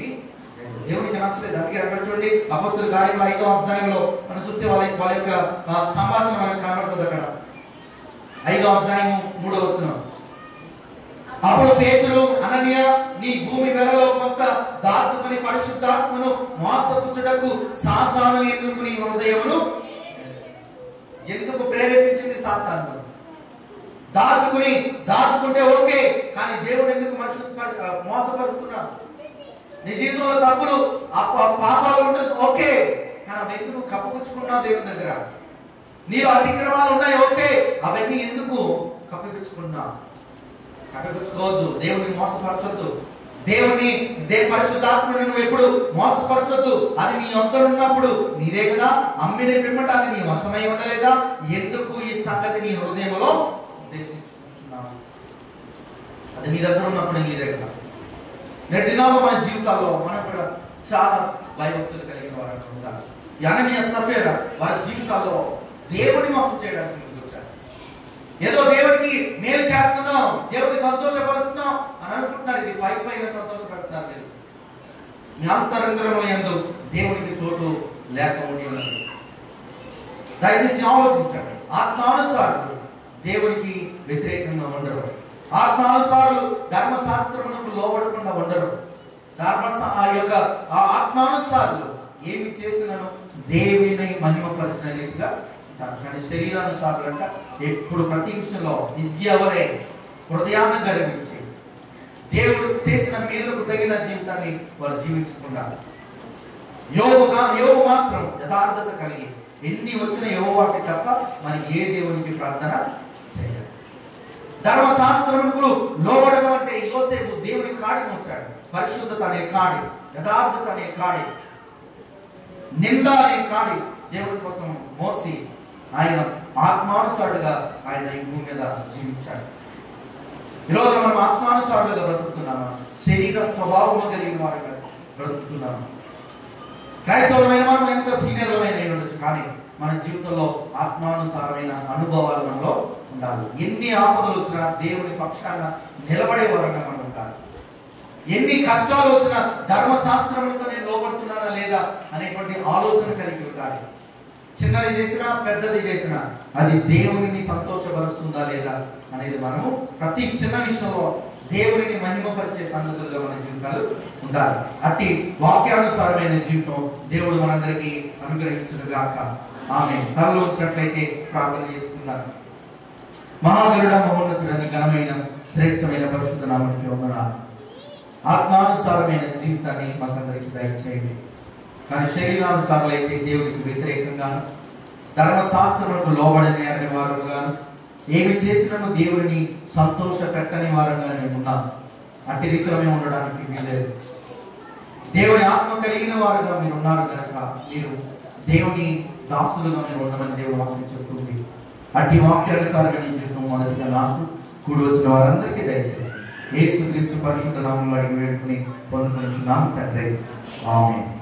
దేవునికి నచ్చలేదు. అందుకే అక్కడ చూడండి, అపోస్తుల కార్యాలు 5వ అధ్యాయంలో మనం చూస్తే వాళ్ళ యొక్క సంభాషణ మనకు కనబడుతుంది. అక్కడ 5వ అధ్యాయం 3వ వచనం, అప్పుడు పేతురు, అననీయ, నీ భూమి వెలలో కొంత దాచుకుని పరిశుద్ధాత్మను మోసపుచ్చుటకు సాతాను ఎందుకు నీ హృదయమును ఎందుకు ప్రేరేపించింది? సాతాను దాచుకుంటే ఓకే, కానీ దేవుడు ఎందుకు మోసపరుస్తున్నాడు? నీ జీవితంలో తప్పులు పాపాలు ఉంటుంది ఓకే, కానీ అవి ఎందుకు కప్పుపుచ్చుకున్నావు దేవుని దగ్గర? నీలో అతిక్రమాలు ఉన్నాయి ఓకే, అవన్నీ ఎందుకు కప్పిపుచ్చుకున్నావు? కప్పిపుచ్చుకోవద్దు, దేవుని మోసపరచొద్దు. దేవుని పరిశుద్ధాత్మని నువ్వు ఎప్పుడు మోసపరచొద్దు. అది నీ వద్దనున్నప్పుడు నీదే కదా, అమ్మిన పిమ్మట అది నీ వశమై ఉండలేదా? ఎందుకు ఈ సంగతి నీ హృదయంలో ఉద్దేశించుకుంటున్నావు? అది నీ దగ్గర ఉన్నప్పుడు నీదే కదా. నేటి దినాల్లో మన జీవితాల్లో మనం కూడా చాలా భయభక్తులు కలిగిన వారు ఉంటారు. అననీయ సఫీరా వారి జీవితాల్లో దేవుని మోసం చేయడానికి ముందుకు వచ్చారు. ఏదో దేవుడికి మేలు చేస్తున్నాం, దేవుడికి సంతోషపరుస్తున్నాం అని అనుకుంటున్నారు. ఇది పై పైన సంతోషపడుతున్నారు. మీరు మీ అంతరంగంలో యందు దేవునికి చోటు లేక ఉండి ఉన్నది. దయచేసి ఆలోచించండి. ఆత్మానుసారులు దేవునికి వ్యతిరేకంగా ఉండరు. ఆత్మానుసారులు ధర్మశాస్త్రమునకు లోబడకుండా ఉండరు. ఆత్మానుసారులు ఏమి చేసినను దేవుని మహిమపరిచిన రీతిగా కానీ శరీరానుసారులు అంట ఎప్పుడు ప్రతి విషయంలో ఇస్గియవరే హృదయాన్ని గర్వించి దేవుడు చేసిన మేలుకు తగిన జీవితాన్ని వారు జీవించుకున్నారు. యోగు మాత్రం యథార్థత కలిగి ఎన్ని వచ్చిన యెహోవాకి తప్ప మరి ఏ దేవునికి ప్రార్థన చేయలేదు. ధర్మశాస్త్రమునకు లోబడడం అంటే యోసేపు దేవుని కాడి మోసాడు. పరిశుద్ధత అనే కాడి, యథార్థత అనే కాడి, నింద అనే కాడి దేవుడి కోసం మోసి ఆయన ఆత్మానుసారుడుగా ఆయన ఈ భూమి మీద జీవించాడు. ఈరోజు మనం ఆత్మానుసారులుగా బ్రతుకుతున్నామా? శరీర స్వభావము కలిగిన వారుగా బ్రతుకుతున్నామా? క్రైస్తవులమైన మనం ఎంతో సీనియర్లమైన ఉండొచ్చు, కానీ మన జీవితంలో ఆత్మానుసారమైన అనుభవాలు మనలో ఉండాలి. ఎన్ని ఆపదలు వచ్చినా దేవుని పక్షాన నిలబడే వరంగా మనం ఉండాలి. ఎన్ని కష్టాలు వచ్చినా ధర్మశాస్త్రములతో నేను లోబడుతున్నానా లేదా అనేటువంటి ఆలోచన కలిగి ఉండాలి. చిన్నది చేసినా పెద్దది చేసినా అది దేవునిని సంతోషపరుస్తుందా లేదా అనేది మనము ప్రతి చిన్న విషయంలో దేవునిని మహిమపరిచే సంగతులుగా మన జీవితాలు ఉండాలి. అట్టి వాక్యానుసారమైన జీవితం దేవుడు మనందరికీ అనుగ్రహించును గాక. ఆమేన్. తలలో వచ్చినట్లయితే ప్రార్థన చేసుకుందాం. మహాగరుడ మహోన్నతుడని ఘనమైన శ్రేష్టమైన పరిశుద్ధ నామమునికి వందనాలు. ఆత్మానుసారమైన జీవితాన్ని మాకందరికీ దయచేయండి. కానీ శరీరానుసారులైతే దేవునికి వ్యతిరేకంగాను ధర్మశాస్త్రములకు లోబడని వారుగాను ఏమి చేసినను దేవుడిని సంతోష పెట్టని వారంగా మేము ఉన్నాం. అట్టి రీతిలో మేము ఉండడానికి వీలేదు. దేవుని ఆత్మ కలిగిన వారుగా మీరు ఉన్నారు కనుక మీరు దేవుని దాసులుగా మీరు ఉండమని దేవుడు వాక్యం చెప్తుంది. అట్టి వాక్యానుసారమైన జీవితం మొదటిగా నాకు కూడి వచ్చిన వారందరికీ దయచేయండి. యేసుక్రీస్తు పరిశుద్ధ నామములో అడిగి వేడుకుని పొందుకొనుచున్నాము తండ్రి. ఆమేన్.